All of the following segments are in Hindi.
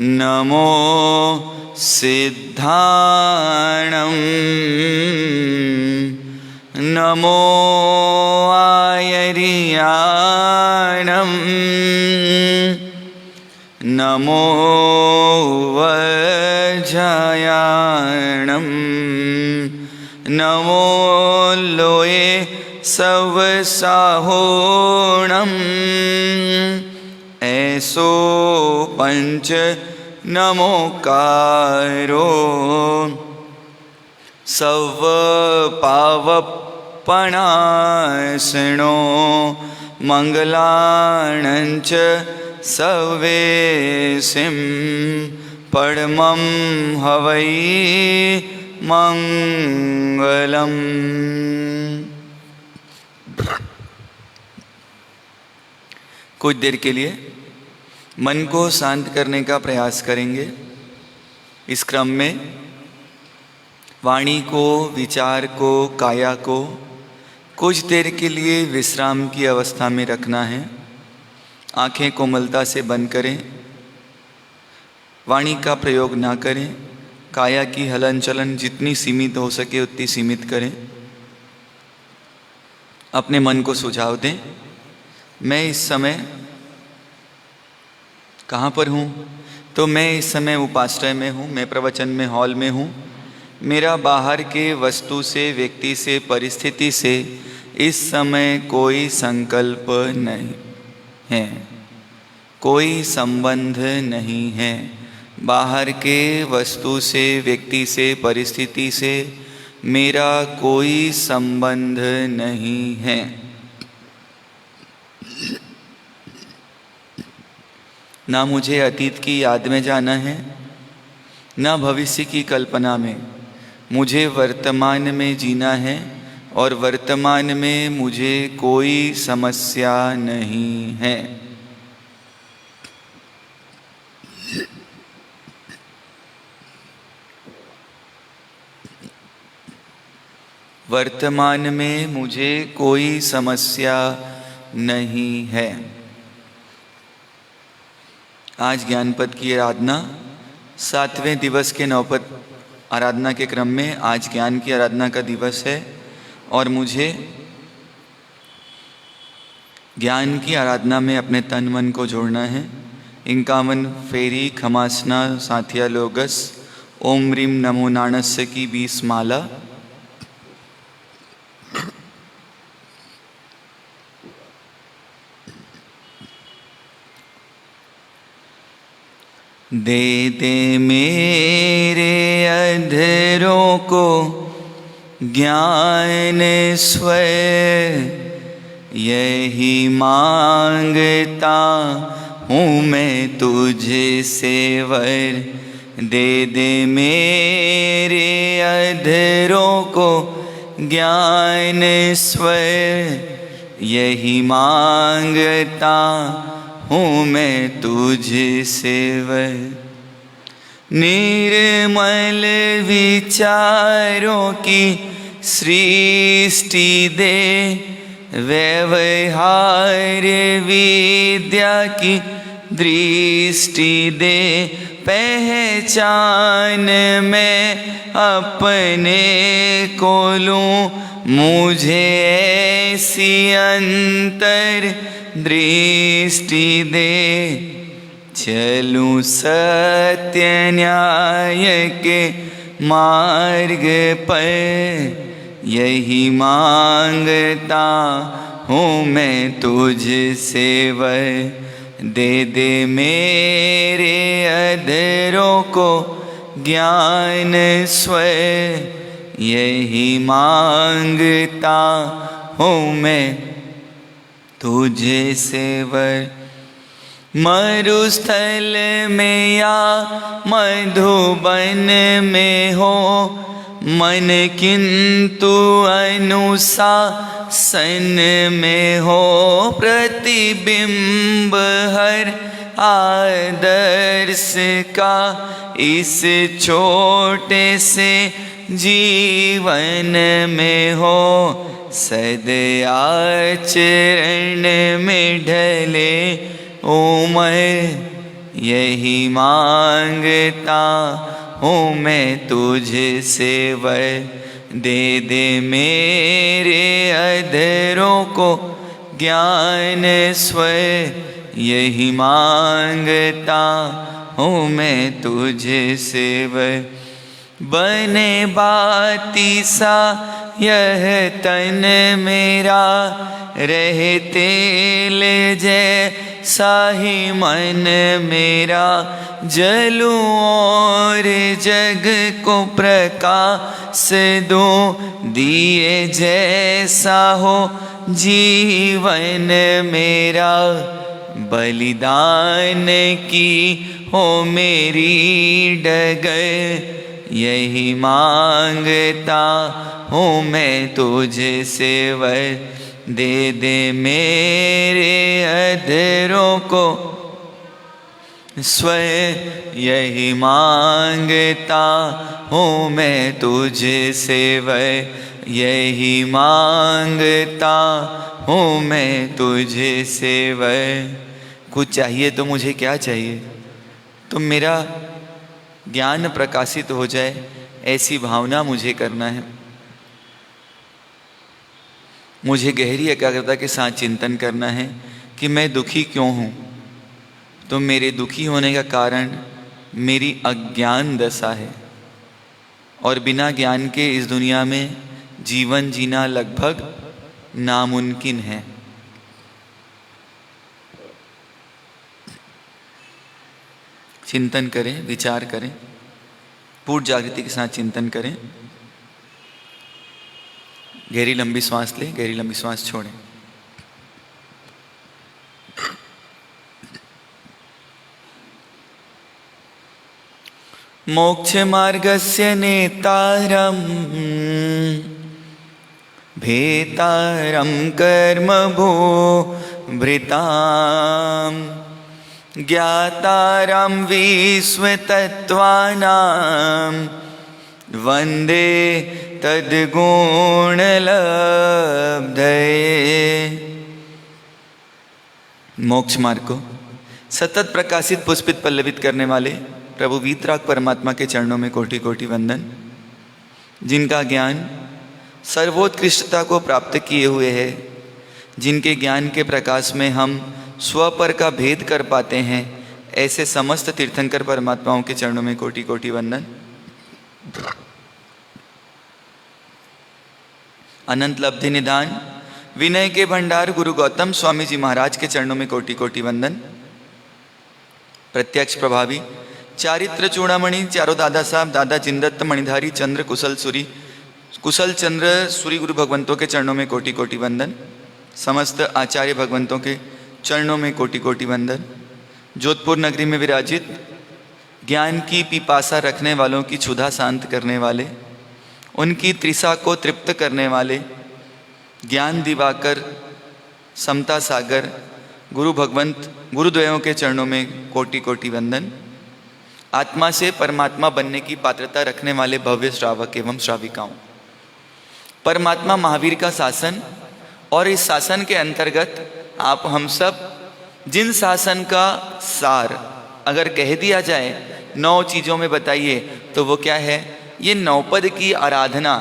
नमो सिद्धाणं नमो आयर्याणं नमो वज्रयाणं नमो लोये सवसाहोणम् ऐसो पंच नमोकारो सव पावपणासनो मंगलाणंच सवेसिं परमं हवै मंगलम्। कुछ देर के लिए मन को शांत करने का प्रयास करेंगे। इस क्रम में वाणी को, विचार को, काया को कुछ देर के लिए विश्राम की अवस्था में रखना है। आंखें कोमलता से बंद करें, वाणी का प्रयोग ना करें। काया की हलन चलन जितनी सीमित हो सके उतनी सीमित करें। अपने मन को सुझाव दें, मैं इस समय कहाँ पर हूँ? तो मैं इस समय उपाश्रय में हूँ, मैं प्रवचन में हॉल में हूँ। मेरा बाहर के वस्तु से, व्यक्ति से, परिस्थिति से इस समय कोई संकल्प नहीं है, कोई संबंध नहीं है। बाहर के वस्तु से, व्यक्ति से, परिस्थिति से मेरा कोई संबंध नहीं है। ना मुझे अतीत की याद में जाना है, ना भविष्य की कल्पना में। मुझे वर्तमान में जीना है और वर्तमान में मुझे कोई समस्या नहीं है। वर्तमान में मुझे कोई समस्या नहीं है। आज ज्ञानपद की आराधना 7वें दिवस के नवपद आराधना के क्रम में आज ज्ञान की आराधना का दिवस है और मुझे ज्ञान की आराधना में अपने तन मन को जोड़ना है। 51 फेरी खमासना साथिया लोगस ओम रीम नमो नाणस्य की 20 माला। दे दे मेरे अधरों को ज्ञान स्वयं, यही मांगता हूँ मैं तुझसे वर। दे दे मेरे अधरों को ज्ञान स्वयं, यही मांगता हूँ मैं तुझसे वर। निर्मल विचारों की सृष्टि दे, व्यवहार विद्या की दृष्टि दे। पहचान मैं अपने को लूँ, मुझे ऐसी अंतर दृष्टि दे। चलूं सत्य न्याय के मार्ग पर, यही मांगता हूँ मैं तुझसे वर। दे दे मेरे अधरों को ज्ञान स्वयं, यही मांगता हूँ मैं तुझसे वर। मरुस्थल में या मधुबन में हो मन, किंतु अनुशासन में हो। प्रतिबिंब हर आदर्श का इस छोटे से जीवन में हो। सद आचरण में ढले ओ मैं यही मांगता हूँ मैं तुझसे वर। दे दे मेरे अधरों को ज्ञान स्वर। यही मांगता हूँ मैं तुझसे वर। बने बाती सा यह तन मेरा, रहे तेल जैसा ही मन मेरा। जलूं और जग को प्रकाश दूं, दिए जैसा हो जीवन मेरा। बलिदान की हो मेरी डगर, यही मांगता हूँ मैं तुझसे वर। दे दे मेरे अधरों को स्वर। यही मांगता हूँ मैं तुझसे वर। यही मांगता हूँ मैं तुझसे वर। कुछ चाहिए तो मुझे क्या चाहिए? तुम मेरा ज्ञान प्रकाशित हो जाए, ऐसी भावना मुझे करना है। मुझे गहरी एकाग्रता के साथ चिंतन करना है कि मैं दुखी क्यों हूँ। तो मेरे दुखी होने का कारण मेरी अज्ञान दशा है, और बिना ज्ञान के इस दुनिया में जीवन जीना लगभग नामुमकिन है। चिंतन करें, विचार करें, पूर्ण जागृति के साथ चिंतन करें। गहरी लंबी सांस लें, गहरी लंबी सांस छोड़ें। मोक्ष मार्गस्य नेतारं भेतारं कर्मभो भृतां ज्ञातारं विश्वतत्त्वानां वंदे तद्गुणलब्धये। मोक्ष मार्ग को सतत प्रकाशित पुष्पित पल्लवित करने वाले प्रभु वीतराग परमात्मा के चरणों में कोटि कोटि वंदन। जिनका ज्ञान सर्वोत्कृष्टता को प्राप्त किए हुए है, जिनके ज्ञान के प्रकाश में हम स्वपर का भेद कर पाते हैं, ऐसे समस्त तीर्थंकर परमात्माओं के चरणों में कोटि कोटि वंदन। अनंत लब्धि निधान विनय के भंडार गुरु गौतम स्वामी जी महाराज के चरणों में कोटि कोटि वंदन। प्रत्यक्ष प्रभावी चारित्र चूड़ामणि चारों दादा साहब, दादा जिनदत्त मणिधारी चंद्र कुशल चंद्र सूरी गुरु भगवंतों के चरणों में कोटि कोटि वंदन। समस्त आचार्य भगवंतों के चरणों में कोटि कोटि वंदन। जोधपुर नगरी में विराजित ज्ञान की पिपासा रखने वालों की क्षुधा शांत करने वाले, उनकी त्रिषा को तृप्त करने वाले ज्ञान दिवाकर समता सागर गुरु भगवंत गुरुद्वयों के चरणों में कोटि कोटि वंदन। आत्मा से परमात्मा बनने की पात्रता रखने वाले भव्य श्रावक एवं श्राविकाओं, परमात्मा महावीर का शासन और इस शासन के अंतर्गत आप हम सब जिन शासन का सार अगर कह दिया जाए 9 चीज़ों में बताइए तो वो क्या है? ये 9 पद की आराधना।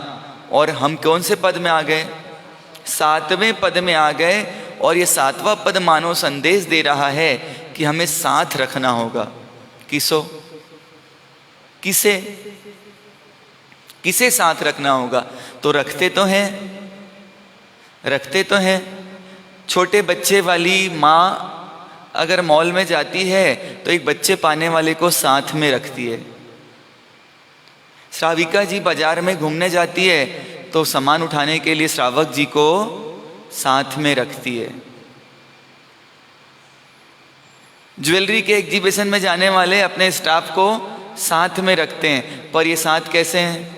और हम कौन से पद में आ गए? 7वें पद में आ गए। और ये 7वां पद मानो संदेश दे रहा है कि हमें साथ रखना होगा। किसे साथ रखना होगा? तो रखते तो हैं। छोटे बच्चे वाली माँ अगर मॉल में जाती है तो एक बच्चे पाने वाले को साथ में रखती है। श्राविका जी बाजार में घूमने जाती है तो सामान उठाने के लिए श्रावक जी को साथ में रखती है। ज्वेलरी के एग्जीबिशन में जाने वाले अपने स्टाफ को साथ में रखते हैं। पर ये साथ कैसे हैं?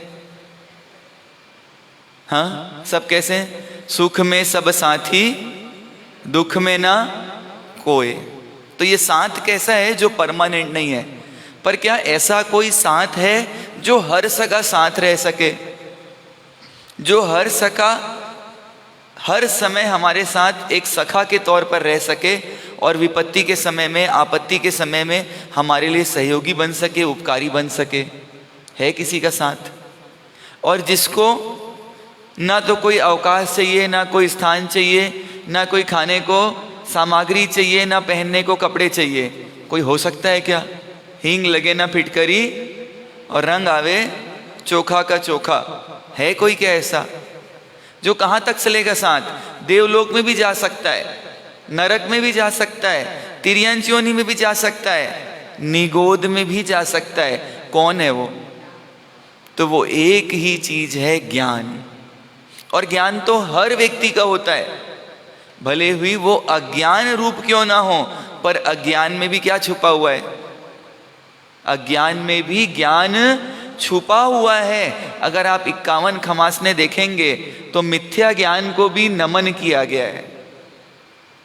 हाँ, सब कैसे हैं? सुख में सब साथी, दुख में ना कोई। तो ये साथ कैसा है? जो परमानेंट नहीं है। पर क्या ऐसा कोई साथ है जो हर सका साथ रह सके, जो हर समय हमारे साथ एक सखा के तौर पर रह सके और विपत्ति के समय में, आपत्ति के समय में हमारे लिए सहयोगी बन सके, उपकारी बन सके। है किसी का साथ? और जिसको ना तो कोई अवकाश चाहिए, ना कोई स्थान चाहिए, ना कोई खाने को सामग्री चाहिए, ना पहनने को कपड़े चाहिए, कोई हो सकता है क्या? हींग लगे ना फिटकरी और रंग आवे चोखा का चोखा। है कोई क्या ऐसा जो कहाँ तक चलेगा साथ? देवलोक में भी जा सकता है, नरक में भी जा सकता है, तिर्यंच योनि में भी जा सकता है, निगोद में भी जा सकता है। कौन है वो? तो वो एक ही चीज है, ज्ञान। और ज्ञान तो हर व्यक्ति का होता है, भले हुई वो अज्ञान रूप क्यों ना हो, पर अज्ञान में भी क्या छुपा हुआ है? अज्ञान में भी ज्ञान छुपा हुआ है। अगर आप 51 खमासने देखेंगे तो मिथ्या ज्ञान को भी नमन किया गया है,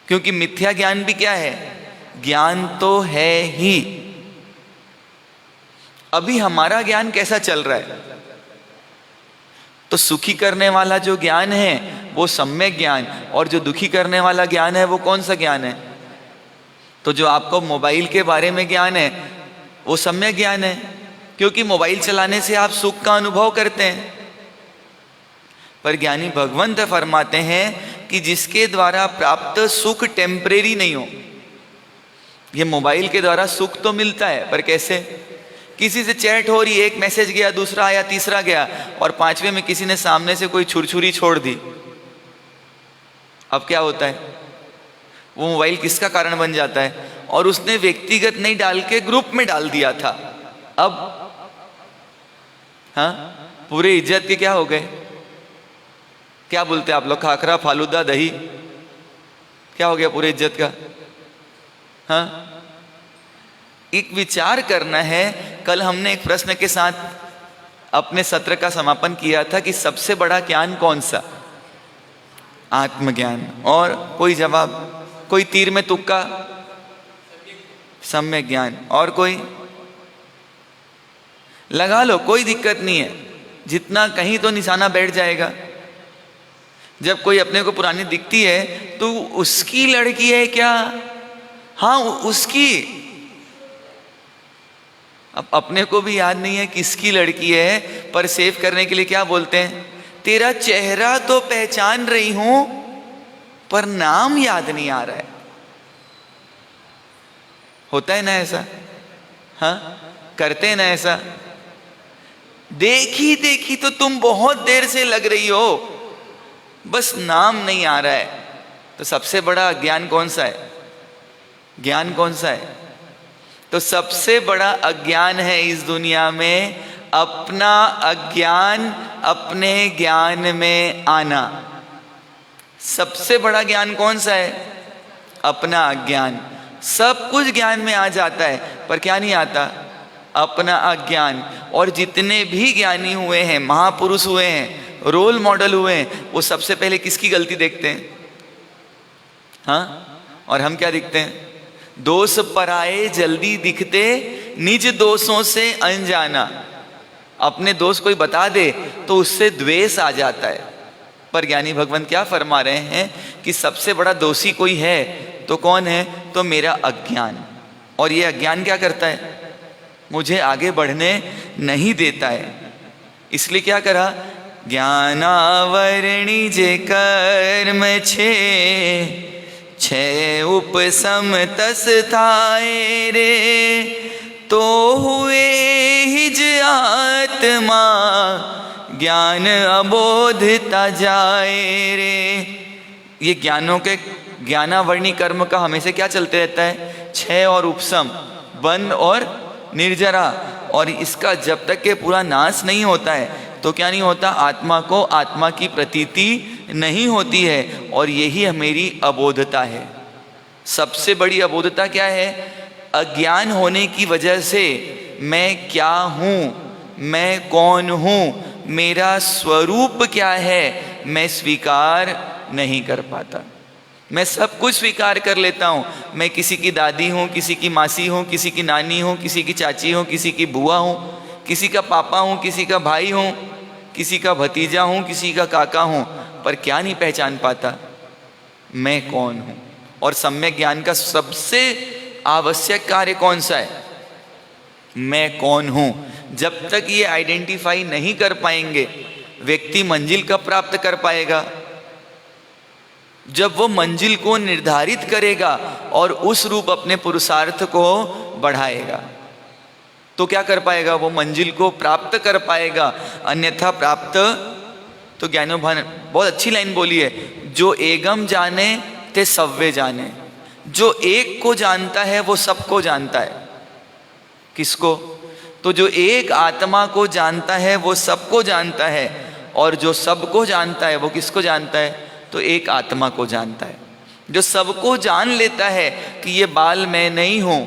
क्योंकि मिथ्या ज्ञान भी क्या है? ज्ञान तो है ही। अभी हमारा ज्ञान कैसा चल रहा है? तो सुखी करने वाला जो ज्ञान है वो सम्यक ज्ञान, और जो दुखी करने वाला ज्ञान है वो कौन सा ज्ञान है? तो जो आपको मोबाइल के बारे में ज्ञान है वो सम्यक ज्ञान है, क्योंकि मोबाइल चलाने से आप सुख का अनुभव करते हैं। पर ज्ञानी भगवंत फरमाते हैं कि जिसके द्वारा प्राप्त सुख टेम्परेरी नहीं हो। ये मोबाइल के द्वारा सुख तो मिलता है, पर कैसे? किसी से चैट हो रही, एक मैसेज गया, दूसरा आया, तीसरा गया, और 5वें में किसी ने सामने से कोई छुरछुरी छोड़ दी। अब क्या होता है? वो मोबाइल किसका कारण बन जाता है? और उसने व्यक्तिगत नहीं डाल के ग्रुप में डाल दिया था। अब हाँ, पूरे इज्जत के क्या हो गए? क्या बोलते हैं आप लोग? खाखरा, फालूदा, दही, क्या हो गया पूरे इज्जत का? हाँ, एक विचार करना है। कल हमने एक प्रश्न के साथ अपने सत्र का समापन किया था कि सबसे बड़ा ज्ञान कौन सा? आत्मज्ञान। और कोई जवाब? कोई तीर में तुक्का? सम्यक ज्ञान। और कोई? लगा लो, कोई दिक्कत नहीं है, जितना कहीं तो निशाना बैठ जाएगा। जब कोई अपने को पुरानी दिखती है तो उसकी लड़की है क्या? हाँ, उसकी। अब अपने को भी याद नहीं है किसकी लड़की है, पर सेव करने के लिए क्या बोलते हैं? तेरा चेहरा तो पहचान रही हूं पर नाम याद नहीं आ रहा है। होता है ना ऐसा? हाँ, करते हैं ना ऐसा? देखी देखी तो तुम बहुत देर से लग रही हो, बस नाम नहीं आ रहा है। तो सबसे बड़ा ज्ञान कौन सा है? ज्ञान कौन सा है? तो सबसे बड़ा अज्ञान है इस दुनिया में अपना अज्ञान अपने ज्ञान में आना। सबसे बड़ा ज्ञान कौन सा है? अपना अज्ञान। सब कुछ ज्ञान में आ जाता है, पर क्या नहीं आता? अपना अज्ञान। और जितने भी ज्ञानी हुए हैं, महापुरुष हुए हैं, रोल मॉडल हुए हैं, वो सबसे पहले किसकी गलती देखते हैं? हाँ, और हम क्या दिखते हैं? दोष पराए जल्दी दिखते, निज दोषों से अनजाना। अपने दोष कोई बता दे तो उससे द्वेष आ जाता है। पर ज्ञानी भगवान क्या फरमा रहे हैं कि सबसे बड़ा दोषी कोई है तो कौन है? तो मेरा अज्ञान। और ये अज्ञान क्या करता है? मुझे आगे बढ़ने नहीं देता है। इसलिए क्या करा? ज्ञानावरणी जे कर्म छे, छे उपसम तस थाए रे, तो हुए हिज आत्मा ज्ञान अबोधता जाए रे। ये ज्ञानों के ज्ञानावर्णी कर्म का हमेशा क्या चलते रहता है? छह और उपसम, बंद और निर्जरा। और इसका जब तक के पूरा नाश नहीं होता है तो क्या नहीं होता? आत्मा को आत्मा की प्रतीति नहीं होती है। और यही मेरी अबोधता है। सबसे बड़ी अबोधता क्या है? अज्ञान होने की वजह से मैं क्या हूँ, मैं कौन हूँ, मेरा स्वरूप क्या है, मैं स्वीकार नहीं कर पाता। मैं सब कुछ स्वीकार कर लेता हूँ। मैं किसी की दादी हूँ, किसी की मासी हूँ, किसी की नानी हूँ, किसी की चाची हूँ, किसी की बुआ हूँ, किसी का पापा हूँ, किसी का भाई हूँ, किसी का भतीजा हूँ, किसी का काका हूँ। पर क्या नहीं पहचान पाता, मैं कौन हूं। और सम्यक ज्ञान का सबसे आवश्यक कार्य कौन सा है? मैं कौन हूं। जब तक ये आइडेंटिफाई नहीं कर पाएंगे व्यक्ति मंजिल कब प्राप्त कर पाएगा? जब वो मंजिल को निर्धारित करेगा और उस रूप अपने पुरुषार्थ को बढ़ाएगा तो क्या कर पाएगा? वो मंजिल को प्राप्त कर पाएगा। अन्यथा प्राप्त तो ज्ञानो भान, बहुत अच्छी लाइन बोली है, जो एगम जाने ते सव्वे जाने। जो एक को जानता है वो सबको जानता है। किसको? तो जो एक आत्मा को जानता है वो सबको जानता है, और जो सबको जानता है वो किसको जानता है? तो एक आत्मा को जानता है। जो सबको जान लेता है कि ये बाल मैं नहीं हूं,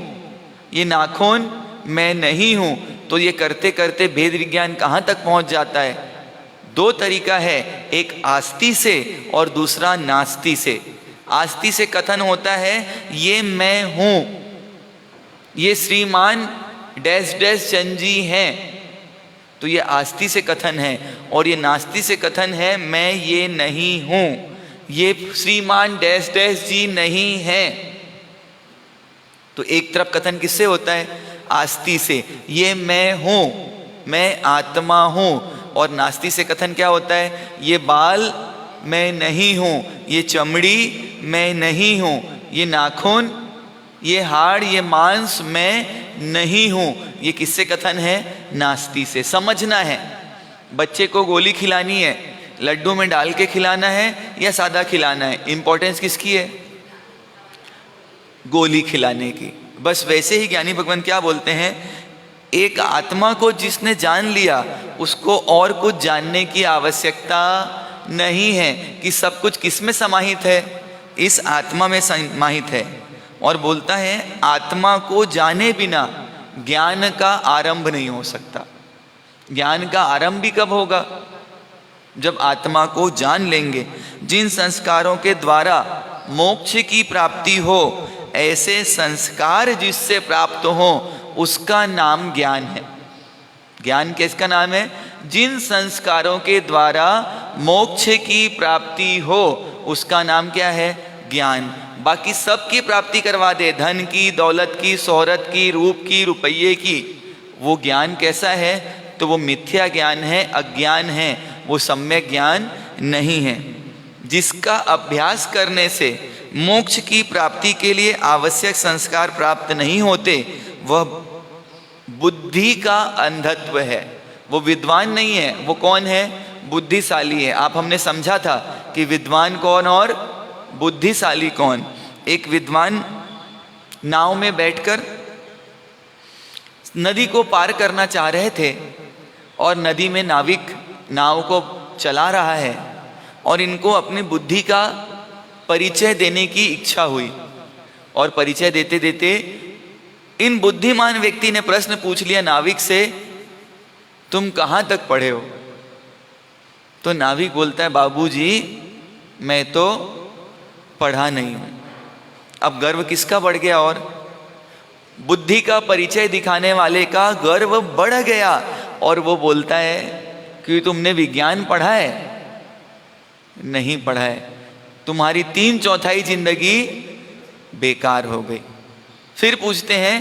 ये नाखून मैं नहीं हूं, तो ये करते करते भेद विज्ञान कहां तक पहुंच जाता है? दो तरीका है, एक आस्ति से और दूसरा नास्ति से। आस्ति से कथन होता है ये मैं हूं, ये श्रीमान डैश डैश चंद जी हैं, तो ये आस्ति से कथन है। और ये नास्ति से कथन है मैं ये नहीं हूं, ये श्रीमान डैश डैश जी नहीं है। तो एक तरफ कथन किससे होता है? आस्ति से, ये मैं हूं, मैं आत्मा हूं। और नास्ति से कथन क्या होता है? ये बाल मैं नहीं हूं, ये चमड़ी मैं नहीं हूं, ये नाखून, ये हाड़, ये मांस मैं नहीं हूं। ये किससे कथन है? नास्ति से। समझना है, बच्चे को गोली खिलानी है, लड्डू में डाल के खिलाना है या सादा खिलाना है? इंपॉर्टेंस किसकी है? गोली खिलाने की। बस वैसे ही ज्ञानी भगवान क्या बोलते हैं, एक आत्मा को जिसने जान लिया उसको और कुछ जानने की आवश्यकता नहीं है कि सब कुछ किस में समाहित है? इस आत्मा में समाहित है। और बोलता है आत्मा को जाने बिना ज्ञान का आरंभ नहीं हो सकता। ज्ञान का आरंभ भी कब होगा? जब आत्मा को जान लेंगे। जिन संस्कारों के द्वारा मोक्ष की प्राप्ति हो, ऐसे संस्कार जिससे प्राप्त हो, उसका नाम ज्ञान है। ज्ञान किसका नाम है? जिन संस्कारों के द्वारा मोक्ष की प्राप्ति हो, उसका नाम क्या है? ज्ञान। बाकी सब की प्राप्ति करवा दे, धन की, दौलत की, शोहरत की, रूप की, रुपये की, वो ज्ञान कैसा है? तो वो मिथ्या ज्ञान है, अज्ञान है, वो सम्यक ज्ञान नहीं है। जिसका अभ्यास करने से मोक्ष की प्राप्ति के लिए आवश्यक संस्कार प्राप्त नहीं होते, वह बुद्धि का अंधत्व है। वो विद्वान नहीं है। वो कौन है? बुद्धिशाली है। आप हमने समझा था कि विद्वान कौन और बुद्धिशाली कौन। एक विद्वान नाव में बैठकर नदी को पार करना चाह रहे थे, और नदी में नाविक नाव को चला रहा है, और इनको अपनी बुद्धि का परिचय देने की इच्छा हुई। और परिचय देते देते इन बुद्धिमान व्यक्ति ने प्रश्न पूछ लिया नाविक से, तुम कहाँ तक पढ़े हो? तो नाविक बोलता है, बाबूजी मैं तो पढ़ा नहीं हूं। अब गर्व किसका बढ़ गया? और बुद्धि का परिचय दिखाने वाले का गर्व बढ़ गया। और वो बोलता है कि तुमने विज्ञान पढ़ा है? नहीं पढ़ा है। तुम्हारी 3/4 जिंदगी बेकार हो गई। फिर पूछते हैं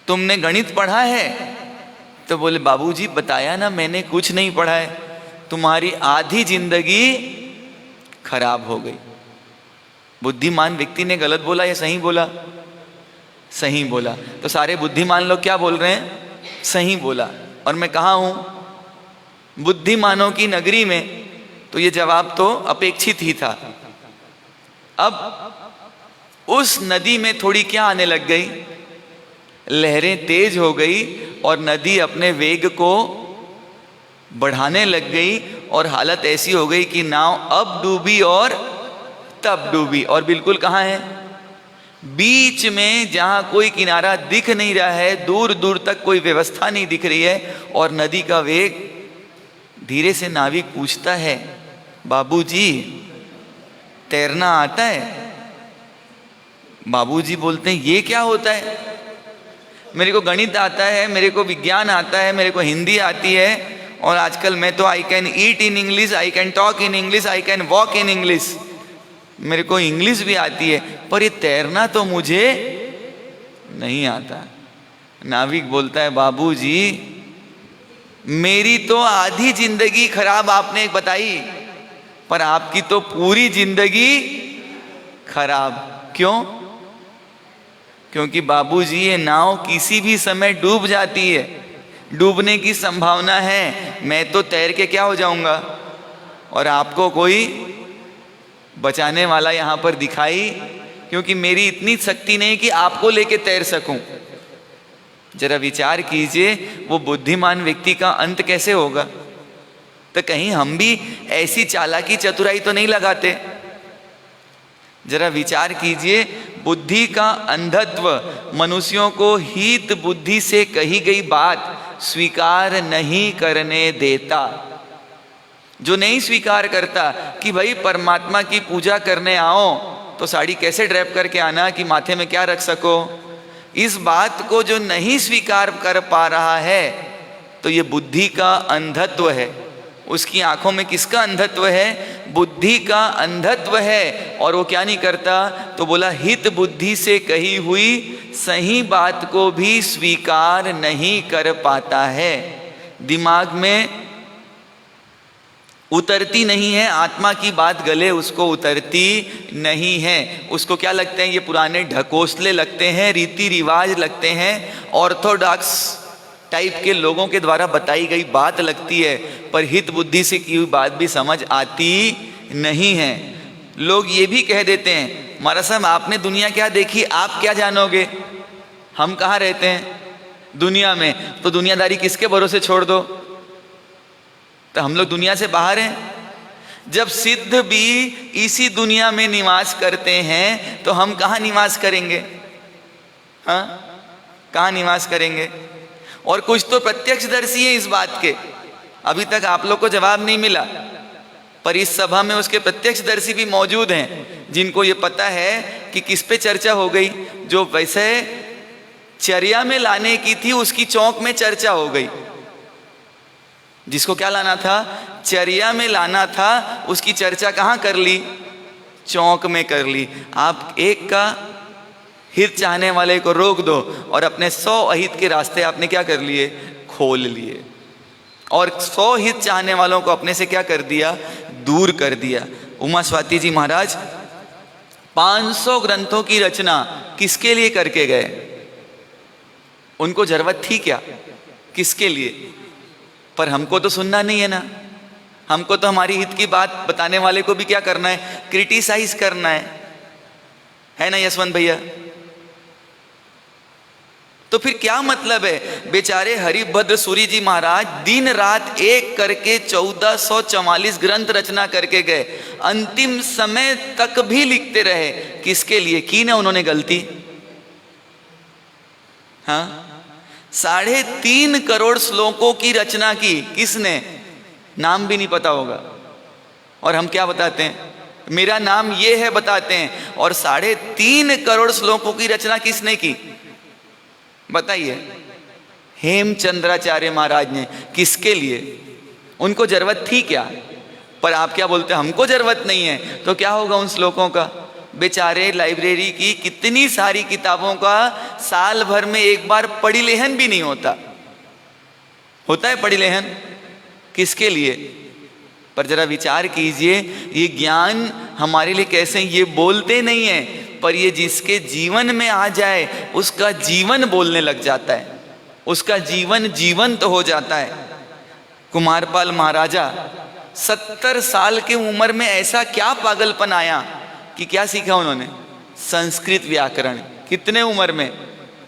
तुमने गणित पढ़ा है? तो बोले बाबूजी बताया ना मैंने कुछ नहीं पढ़ा है। तुम्हारी आधी जिंदगी खराब हो गई। बुद्धिमान व्यक्ति ने गलत बोला या सही बोला? सही बोला। तो सारे बुद्धिमान लोग क्या बोल रहे हैं? सही बोला। और मैं कहाँ हूं? बुद्धिमानों की नगरी में। तो ये जवाब तो अपेक्षित ही था। अब उस नदी में थोड़ी क्या आने लग गई? लहरें तेज हो गई और नदी अपने वेग को बढ़ाने लग गई, और हालत ऐसी हो गई कि नाव अब डूबी और तब डूबी। और बिल्कुल कहाँ है? बीच में, जहां कोई किनारा दिख नहीं रहा है, दूर दूर तक कोई व्यवस्था नहीं दिख रही है, और नदी का वेग। धीरे से नाविक पूछता है, बाबूजी तैरना आता है? बाबूजी बोलते हैं, ये क्या होता है? मेरे को गणित आता है, मेरे को विज्ञान आता है, मेरे को हिंदी आती है, और आजकल मैं तो I can eat in English, I can talk in English, I can walk in English, मेरे को इंग्लिश भी आती है, पर ये तैरना तो मुझे नहीं आता। नाविक बोलता है बाबूजी मेरी तो आधी जिंदगी खराब आपने बताई, पर आपकी तो पूरी जिंदगी खराब। क्यों? क्योंकि बाबूजी ये नाव किसी भी समय डूब जाती है, डूबने की संभावना है, मैं तो तैर के क्या हो जाऊंगा, और आपको कोई बचाने वाला यहां पर दिखाई, क्योंकि मेरी इतनी शक्ति नहीं कि आपको लेके तैर सकूं। जरा विचार कीजिए वो बुद्धिमान व्यक्ति का अंत कैसे होगा। तो कहीं हम भी ऐसी चालाकी चतुराई तो नहीं लगाते। जरा विचार कीजिए, बुद्धि का अंधत्व मनुष्यों को हित बुद्धि से कही गई बात स्वीकार नहीं करने देता। जो नहीं स्वीकार करता कि भाई परमात्मा की पूजा करने आओ तो साड़ी कैसे ड्रैप करके आना कि माथे में क्या रख सको, इस बात को जो नहीं स्वीकार कर पा रहा है तो ये बुद्धि का अंधत्व है। उसकी आंखों में किसका अंधत्व है? बुद्धि का अंधत्व है। और वो क्या नहीं करता, तो बोला हित बुद्धि से कही हुई सही बात को भी स्वीकार नहीं कर पाता है। दिमाग में उतरती नहीं है, आत्मा की बात गले उसको उतरती नहीं है। उसको क्या लगते हैं, ये पुराने ढकोसले लगते हैं, रीति रिवाज लगते हैं, ऑर्थोडॉक्स टाइप के लोगों के द्वारा बताई गई बात लगती है, पर हित बुद्धि से की हुई बात भी समझ आती नहीं है। लोग ये भी कह देते हैं महाराज साहब आपने दुनिया क्या देखी, आप क्या जानोगे, हम कहाँ रहते हैं दुनिया में, तो दुनियादारी किसके भरोसे छोड़ दो, तो हम लोग दुनिया से बाहर हैं। जब सिद्ध भी इसी दुनिया में निवास करते हैं तो हम कहाँ निवास करेंगे? हाँ, कहाँ निवास करेंगे? और कुछ तो प्रत्यक्षदर्शी है इस बात के, अभी तक आप लोग को जवाब नहीं मिला, पर इस सभा में उसके प्रत्यक्षदर्शी भी मौजूद हैं जिनको ये पता है कि किस पे चर्चा हो गई। जो वैसे चर्या में लाने की थी उसकी चौक में चर्चा हो गई। जिसको क्या लाना था, चर्या में लाना था, उसकी चर्चा कहाँ कर ली? चौक में कर ली। आप एक का हित चाहने वाले को रोक दो और अपने 100 अहित के रास्ते आपने क्या कर लिए? खोल लिए। और 100 हित चाहने वालों को अपने से क्या कर दिया? दूर कर दिया। उमा स्वाति जी महाराज 500 ग्रंथों की रचना किसके लिए करके गए? उनको जरूरत थी क्या? किसके लिए? पर हमको तो सुनना नहीं है ना, हमको तो हमारी हित की बात बताने वाले को भी क्या करना है? क्रिटिसाइज करना है ना यशवंत भैया? तो फिर क्या मतलब है? बेचारे हरिभद्र सूरी जी महाराज दिन रात एक करके 1444 ग्रंथ रचना करके गए, अंतिम समय तक भी लिखते रहे। किसके लिए की ना उन्होंने गलती? हाँ, 3.5 करोड़ श्लोकों की रचना की। किसने? नाम भी नहीं पता होगा, और हम क्या बताते हैं? मेरा नाम ये है बताते हैं। और 3.5 करोड़ श्लोकों की रचना किसने की बताइए? हेमचंद्राचार्य महाराज ने। किसके लिए? उनको जरूरत थी क्या? पर आप क्या बोलते हैं हमको जरूरत नहीं है, तो क्या होगा उन श्लोकों का? बेचारे लाइब्रेरी की कितनी सारी किताबों का साल भर में एक बार पढ़ी लेहन भी नहीं होता। होता है पढ़ी लेहन? किसके लिए? पर जरा विचार कीजिए, ये ज्ञान हमारे लिए कैसे? ये बोलते नहीं है, पर ये जिसके जीवन में आ जाए उसका जीवन बोलने लग जाता है, उसका जीवन जीवंत हो जाता है। कुमारपाल महाराजा 70 साल की उम्र में ऐसा क्या पागलपन आया कि क्या सीखा उन्होंने? संस्कृत व्याकरण। कितने उम्र में?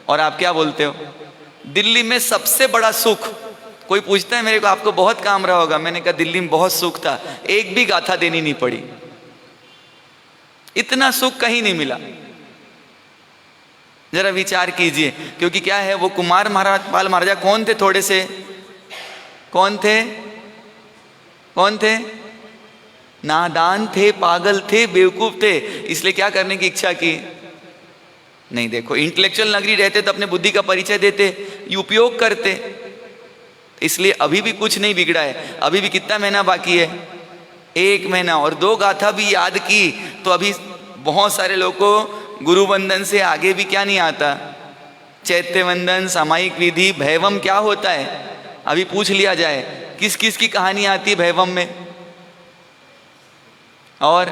और आप क्या बोलते हो? दिल्ली में सबसे बड़ा सुख। कोई पूछता है मेरे को आपको बहुत काम रहा होगा, मैंने कहा दिल्ली में बहुत सुख था, एक भी गाथा देनी नहीं पड़ी, इतना सुख कहीं नहीं मिला। जरा विचार कीजिए, क्योंकि क्या है, वो कुमार पाल महाराजा कौन थे? थोड़े से कौन थे? कौन थे? नादान थे, पागल थे, बेवकूफ थे। इसलिए क्या करने की इच्छा की? नहीं, देखो इंटेलेक्चुअल नगरी रहते तो अपने बुद्धि का परिचय देते, उपयोग करते। इसलिए अभी भी कुछ नहीं बिगड़ा है। अभी भी कितना महीना बाकी है? 1 महीना। और 2 गाथा भी याद की तो अभी बहुत सारे लोग को गुरु वंदन से आगे भी क्या नहीं आता? चैत्य वंदन, सामायिक विधि, भैवम क्या होता है अभी पूछ लिया जाए। किस किस की कहानी आती है भैवम में? और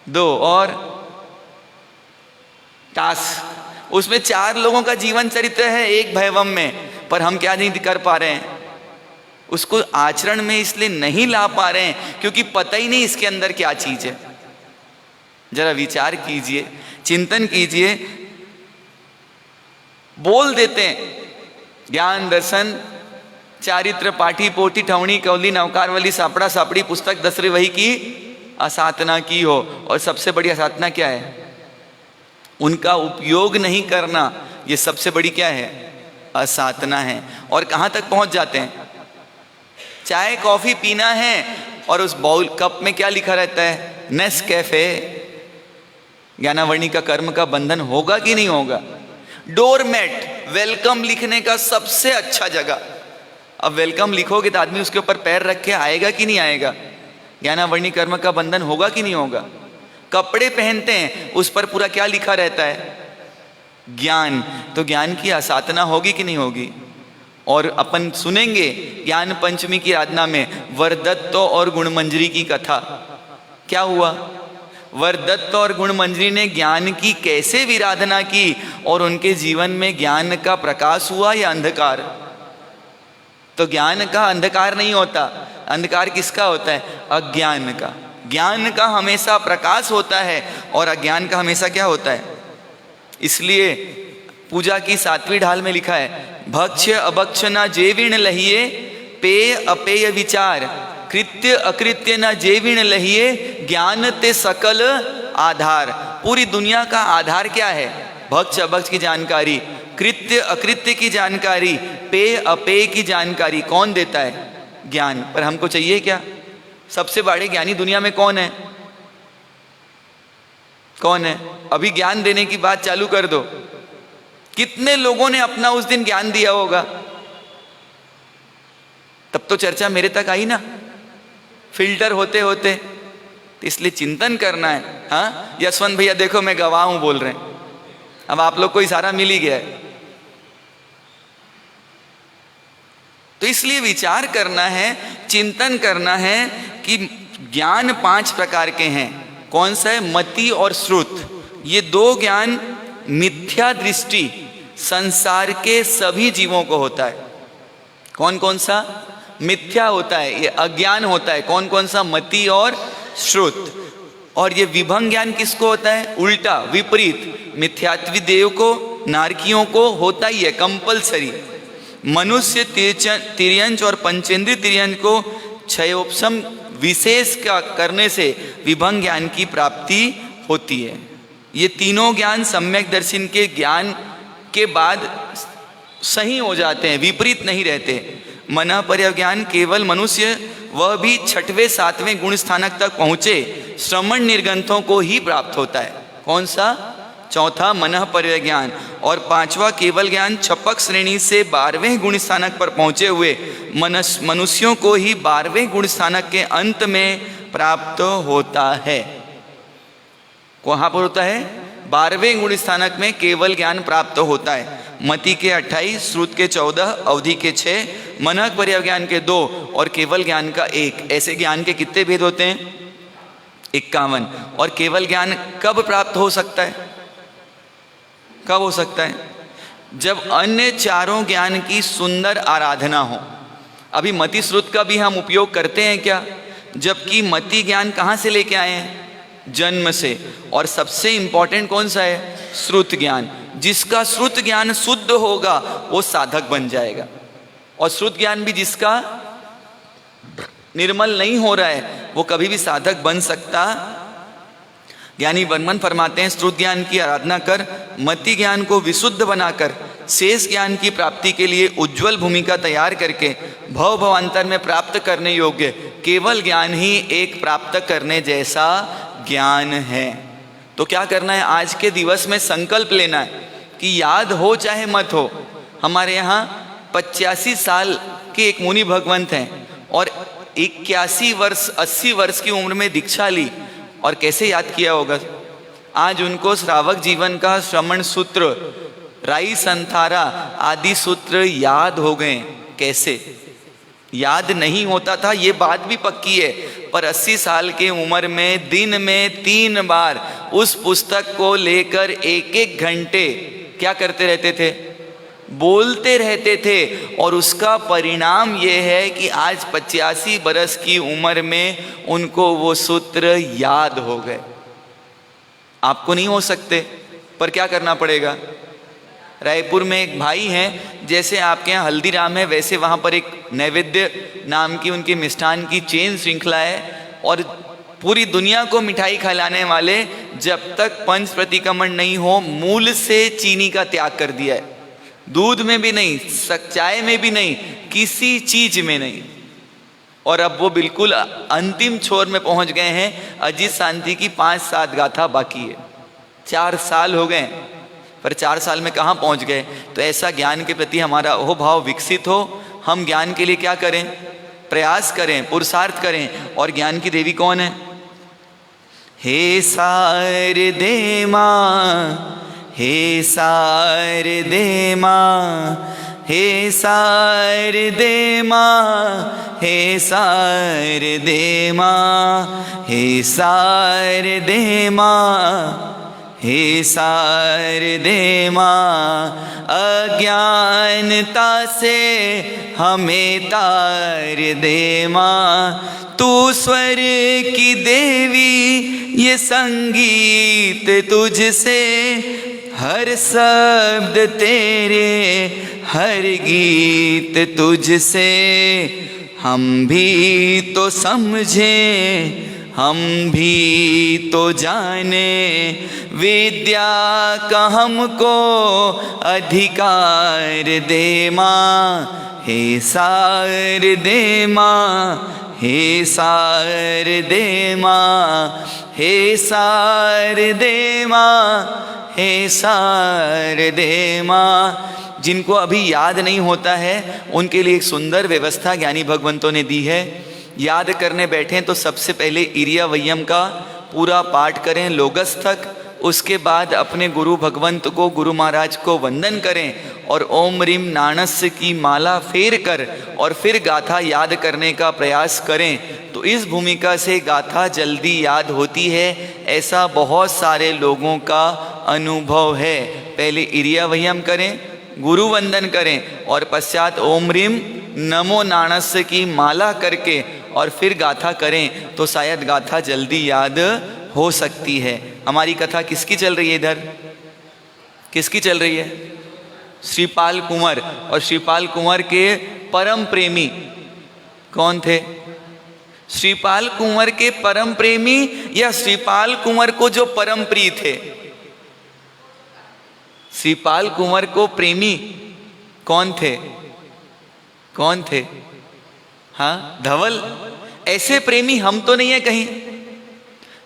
2 और टास्क, उसमें 4 लोगों का जीवन चरित्र है एक भैवम में, पर हम क्या नहीं कर पा रहे हैं? उसको आचरण में इसलिए नहीं ला पा रहे हैं क्योंकि पता ही नहीं इसके अंदर क्या चीज है। जरा विचार कीजिए, चिंतन कीजिए। बोल देते हैं ज्ञान दर्शन चारित्र पाठी पोठी ठवणी कौली नवकारवली सापड़ा सापड़ी पुस्तक 10वीं वही की असाधना की हो। और सबसे बड़ी असाधना क्या है? उनका उपयोग नहीं करना। ये सबसे बड़ी क्या है? असाधना है। और कहाँ तक पहुंच जाते हैं? चाय कॉफी पीना है और उस बाउल कप में क्या लिखा रहता है? नेस्कैफे। ज्ञानावर्णी का कर्म का बंधन होगा कि नहीं होगा? डोरमेट, वेलकम लिखने का सबसे अच्छा जगह। अब वेलकम लिखोगे तो आदमी उसके ऊपर पैर रख के आएगा कि नहीं आएगा? ज्ञानावर्णी कर्म का बंधन होगा कि नहीं होगा? कपड़े पहनते हैं उस पर पूरा क्या लिखा रहता है? ज्ञान। तो ज्ञान की असाधना होगी कि नहीं होगी? और अपन सुनेंगे ज्ञान पंचमी की आराधना में वरदत्त और गुणमंजरी की कथा। क्या हुआ? वरदत्त और गुणमंजरी ने ज्ञान की कैसे विराधना की और उनके जीवन में ज्ञान का प्रकाश हुआ या अंधकार? तो ज्ञान का अंधकार नहीं होता। अंधकार किसका होता है? अज्ञान का। ज्ञान का हमेशा प्रकाश होता है और अज्ञान का हमेशा क्या होता है? इसलिए पूजा की 7वीं ढाल में लिखा है भक्ष्य अभक्ष्य न जेविण लहिए पेय अपेय विचार कृत्य अकृत्य न जेविण लहिए ज्ञान ते सकल आधार। पूरी दुनिया का आधार क्या है? भक्ष्य अभक्ष्य की जानकारी, कृत्य अकृत्य की जानकारी, पेय अपेय की जानकारी कौन देता है? ज्ञान। पर हमको चाहिए क्या? सबसे बड़े ज्ञानी दुनिया में कौन है? कौन है? अभी ज्ञान देने की बात चालू कर दो, कितने लोगों ने अपना उस दिन ज्ञान दिया होगा? तब तो चर्चा मेरे तक आई ना, फिल्टर होते होते। इसलिए चिंतन करना है। हाँ यशवंत भैया देखो मैं गवाह हूं बोल रहे हैं। अब आप लोग को इशारा मिल ही गया है। तो इसलिए विचार करना है, चिंतन करना है कि ज्ञान 5 प्रकार के हैं। कौन सा है? मति और श्रुत। ये 2 ज्ञान मिथ्या दृष्टि संसार के सभी जीवों को होता है। कौन कौन सा? मिथ्या होता है, ये अज्ञान होता है। कौन कौन सा? मति और श्रुत। और ये विभंग ज्ञान किसको होता है? उल्टा, विपरीत। मिथ्यात्वी देव को, नारकियों को होता ही है कंपलसरी। मनुष्य तिर्यंच और पंचेंद्रिय तिर्यंच को क्षयोपशम विशेष का करने से विभंग ज्ञान की प्राप्ति होती है। ये तीनों ज्ञान सम्यक दर्शन के ज्ञान के बाद सही हो जाते हैं, विपरीत नहीं रहते। मन पर्यज्ञान केवल मनुष्य, वह भी 6वें 7वें गुण स्थानक तक पहुँचे श्रमण निर्गंथों को ही प्राप्त होता है। कौन सा? चौथा मन पर्यज्ञान। और 5वां केवल ज्ञान छपक श्रेणी से 12वें गुण स्थानक पर पहुँचे हुए मनुष्यों को ही 12वें गुण स्थानक के अंत में प्राप्त होता है। कहाँ पर होता है? 12वें गुण स्थानक में केवल ज्ञान प्राप्त होता है। मति के 28, श्रुत के 14, अवधि के 6, मनक पर्यज्ञान के 2 और केवल ज्ञान का 1। ऐसे ज्ञान के कितने भेद होते हैं? 51। और केवल ज्ञान कब प्राप्त हो सकता है? कब हो सकता है? जब अन्य चारों ज्ञान की सुंदर आराधना हो। अभी मति श्रुत का भी हम उपयोग करते हैं क्या? जबकि मति ज्ञान कहाँ से लेके आए हैं? जन्म से। और सबसे इंपॉर्टेंट कौन सा है? श्रुत ज्ञान। जिसका श्रुत ज्ञान शुद्ध होगा वो साधक बन जाएगा। और श्रुत ज्ञान भी जिसका निर्मल नहीं हो रहा है वो कभी भी साधक बन सकता। ज्ञानी वर्मन फरमाते हैं श्रुत ज्ञान की आराधना कर, मति ज्ञान को विशुद्ध बनाकर शेष ज्ञान की प्राप्ति के लिए उज्जवल भूमिका तैयार करके भव भवांतर में प्राप्त करने योग्य केवल ज्ञान ही एक प्राप्त करने जैसा ज्ञान है। तो क्या करना है? आज के दिवस में संकल्प लेना है कि याद हो चाहे मत हो, हमारे यहाँ 85 साल कि एक मुनि भगवंत हैं और 81 वर्ष 80 वर्ष की उम्र में दीक्षा ली, और कैसे याद किया होगा। आज उनको श्रावक जीवन का श्रवण सूत्र, राई संथारा आदि सूत्र याद हो गए। कैसे याद नहीं होता था ये बात भी पक्की है, पर 80 साल के उम्र में दिन में 3 बार उस पुस्तक को लेकर 1-1 घंटे क्या करते रहते थे, बोलते रहते थे। और उसका परिणाम ये है कि आज 85 बरस की उम्र में उनको वो सूत्र याद हो गए। आपको नहीं हो सकते, पर क्या करना पड़ेगा। रायपुर में एक भाई हैं, जैसे आपके यहाँ हल्दीराम है वैसे वहाँ पर एक नैवेद्य नाम की उनकी मिष्ठान की चेन श्रृंखला है, और पूरी दुनिया को मिठाई खिलाने वाले जब तक पंच प्रतिक्रमण नहीं हो मूल से चीनी का त्याग कर दिया है। दूध में भी नहीं, चाय में भी नहीं, किसी चीज में नहीं। और अब वो बिल्कुल अंतिम छोर में पहुंच गए हैं। अजीत शांति की 5-7 गाथा बाकी है। 4 साल हो गए, पर 4 साल में कहाँ पहुंच गए। तो ऐसा ज्ञान के प्रति हमारा वो भाव विकसित हो। हम ज्ञान के लिए क्या करें, प्रयास करें, पुरुषार्थ करें। और ज्ञान की देवी कौन है। हे शारदे माँ, हे शारदे माँ, हे शारदे माँ, हे शारदे माँ, हे शारदे माँ, हे शारदे माँ। अज्ञानता से हमें तार दे माँ, तू स्वर की देवी ये संगीत तुझसे, हर शब्द तेरे हर गीत तुझसे। हम भी तो समझे, हम भी तो जाने, विद्या का हमको अधिकार दे माँ। हे शारदे माँ, हे शारदे माँ, हे शारदे माँ, हे शारदे माँ। जिनको अभी याद नहीं होता है उनके लिए एक सुंदर व्यवस्था ज्ञानी भगवंतों ने दी है। याद करने बैठें तो सबसे पहले इरिया वय्यम का पूरा पाठ करें लोगस तक। उसके बाद अपने गुरु भगवंत को, गुरु महाराज को वंदन करें और ओम रीम नाणस्य की माला फेर कर और फिर गाथा याद करने का प्रयास करें। तो इस भूमिका से गाथा जल्दी याद होती है, ऐसा बहुत सारे लोगों का अनुभव है। पहले इरिया वय्यम करें, गुरु वंदन करें और पश्चात ओम रीम नमो नाणस्य की माला करके और फिर गाथा करें तो शायद गाथा जल्दी याद हो सकती है। हमारी कथा किसकी चल रही है इधर, किसकी चल रही है? श्रीपाल कुंवर। और श्रीपाल कुंवर के परम प्रेमी कौन थे? श्रीपाल कुंवर के परम प्रेमी या श्रीपाल कुंवर को जो परम प्रिय थे? श्रीपाल कुंवर को प्रेमी कौन थे? कौन थे? हाँ, धवल। ऐसे प्रेमी हम तो नहीं है कहीं।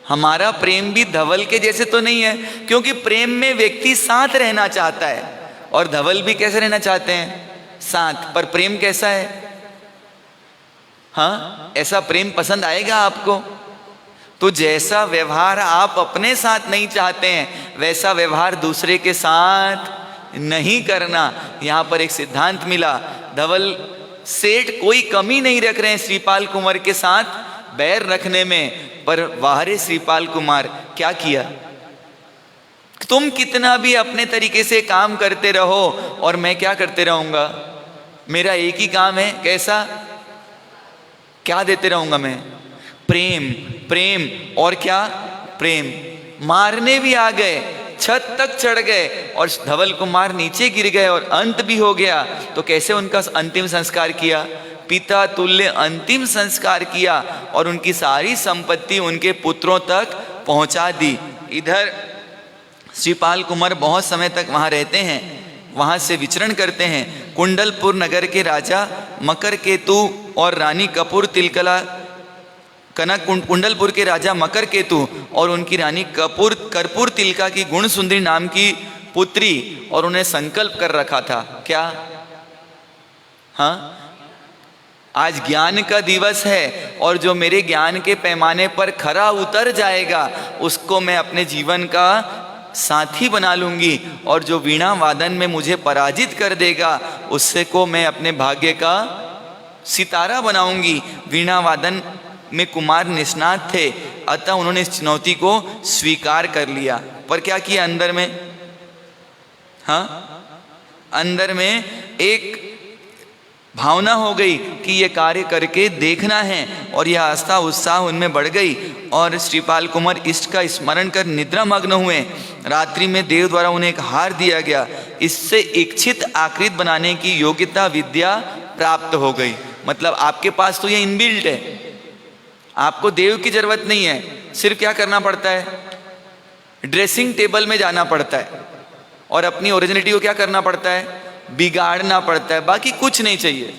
हमारा प्रेम भी धवल के जैसे तो नहीं है, क्योंकि प्रेम में व्यक्ति साथ रहना चाहता है और धवल भी कैसे रहना चाहते हैं? साथ। पर प्रेम कैसा है? हाँ, ऐसा प्रेम पसंद आएगा आपको? तो जैसा व्यवहार आप अपने साथ नहीं चाहते हैं वैसा व्यवहार दूसरे के साथ नहीं करना। यहाँ पर एक सिद्धांत मिला। धवल सेठ कोई कमी नहीं रख रहे हैं श्रीपाल कुंवर के साथ बैर रखने में, पर वाहरे श्रीपाल कुमार क्या किया? तुम कितना भी अपने तरीके से काम करते रहो और मैं क्या करते रहूंगा? मेरा एक ही काम है। कैसा? क्या देते रहूंगा मैं? प्रेम, प्रेम और क्या? प्रेम। मारने भी आ गए, छत तक चढ़ गए और धवल कुमार नीचे गिर गए और अंत भी हो गया। तो कैसे उनका अंतिम संस्कार किया? पिता तुल्य अंतिम संस्कार किया और उनकी सारी संपत्ति उनके पुत्रों तक पहुंचा दी। इधर श्रीपाल कुंवर बहुत समय तक वहां रहते हैं, वहां से विचरण करते हैं। कुंडलपुर नगर के राजा मकर केतु और रानी कपूर तिलकला, कुंडलपुर के राजा मकर केतु और उनकी रानी कर्पूर तिलका की गुण सुंदरी नाम की पुत्री, और उन्हें संकल्प कर रखा था। क्या? हाँ, आज ज्ञान का दिवस है और जो मेरे ज्ञान के पैमाने पर खरा उतर जाएगा उसको मैं अपने जीवन का साथी बना लूंगी, और जो वीणा वादन में मुझे पराजित कर देगा उससे को मैं अपने भाग्य का सितारा बनाऊंगी। वीणा वादन में कुमार निष्णात थे, अतः उन्होंने इस चुनौती को स्वीकार कर लिया। पर क्या किया अंदर में? अंदर में एक भावना हो गई कि ये कार्य करके देखना है, और यह आस्था उत्साह उनमें बढ़ गई और श्रीपाल कुमार इष्ट का स्मरण कर निद्रा मग्न हुए। रात्रि में देव द्वारा उन्हें एक हार दिया गया, इससे इच्छित आकृति बनाने की योग्यता विद्या प्राप्त हो गई। मतलब आपके पास तो ये इनबिल्ट है, आपको देव की जरूरत नहीं है, सिर्फ क्या करना पड़ता है? ड्रेसिंग टेबल में जाना पड़ता है और अपनी ओरिजिनिटी को क्या करना पड़ता है? बिगाड़ना पड़ता है, बाकी कुछ नहीं चाहिए।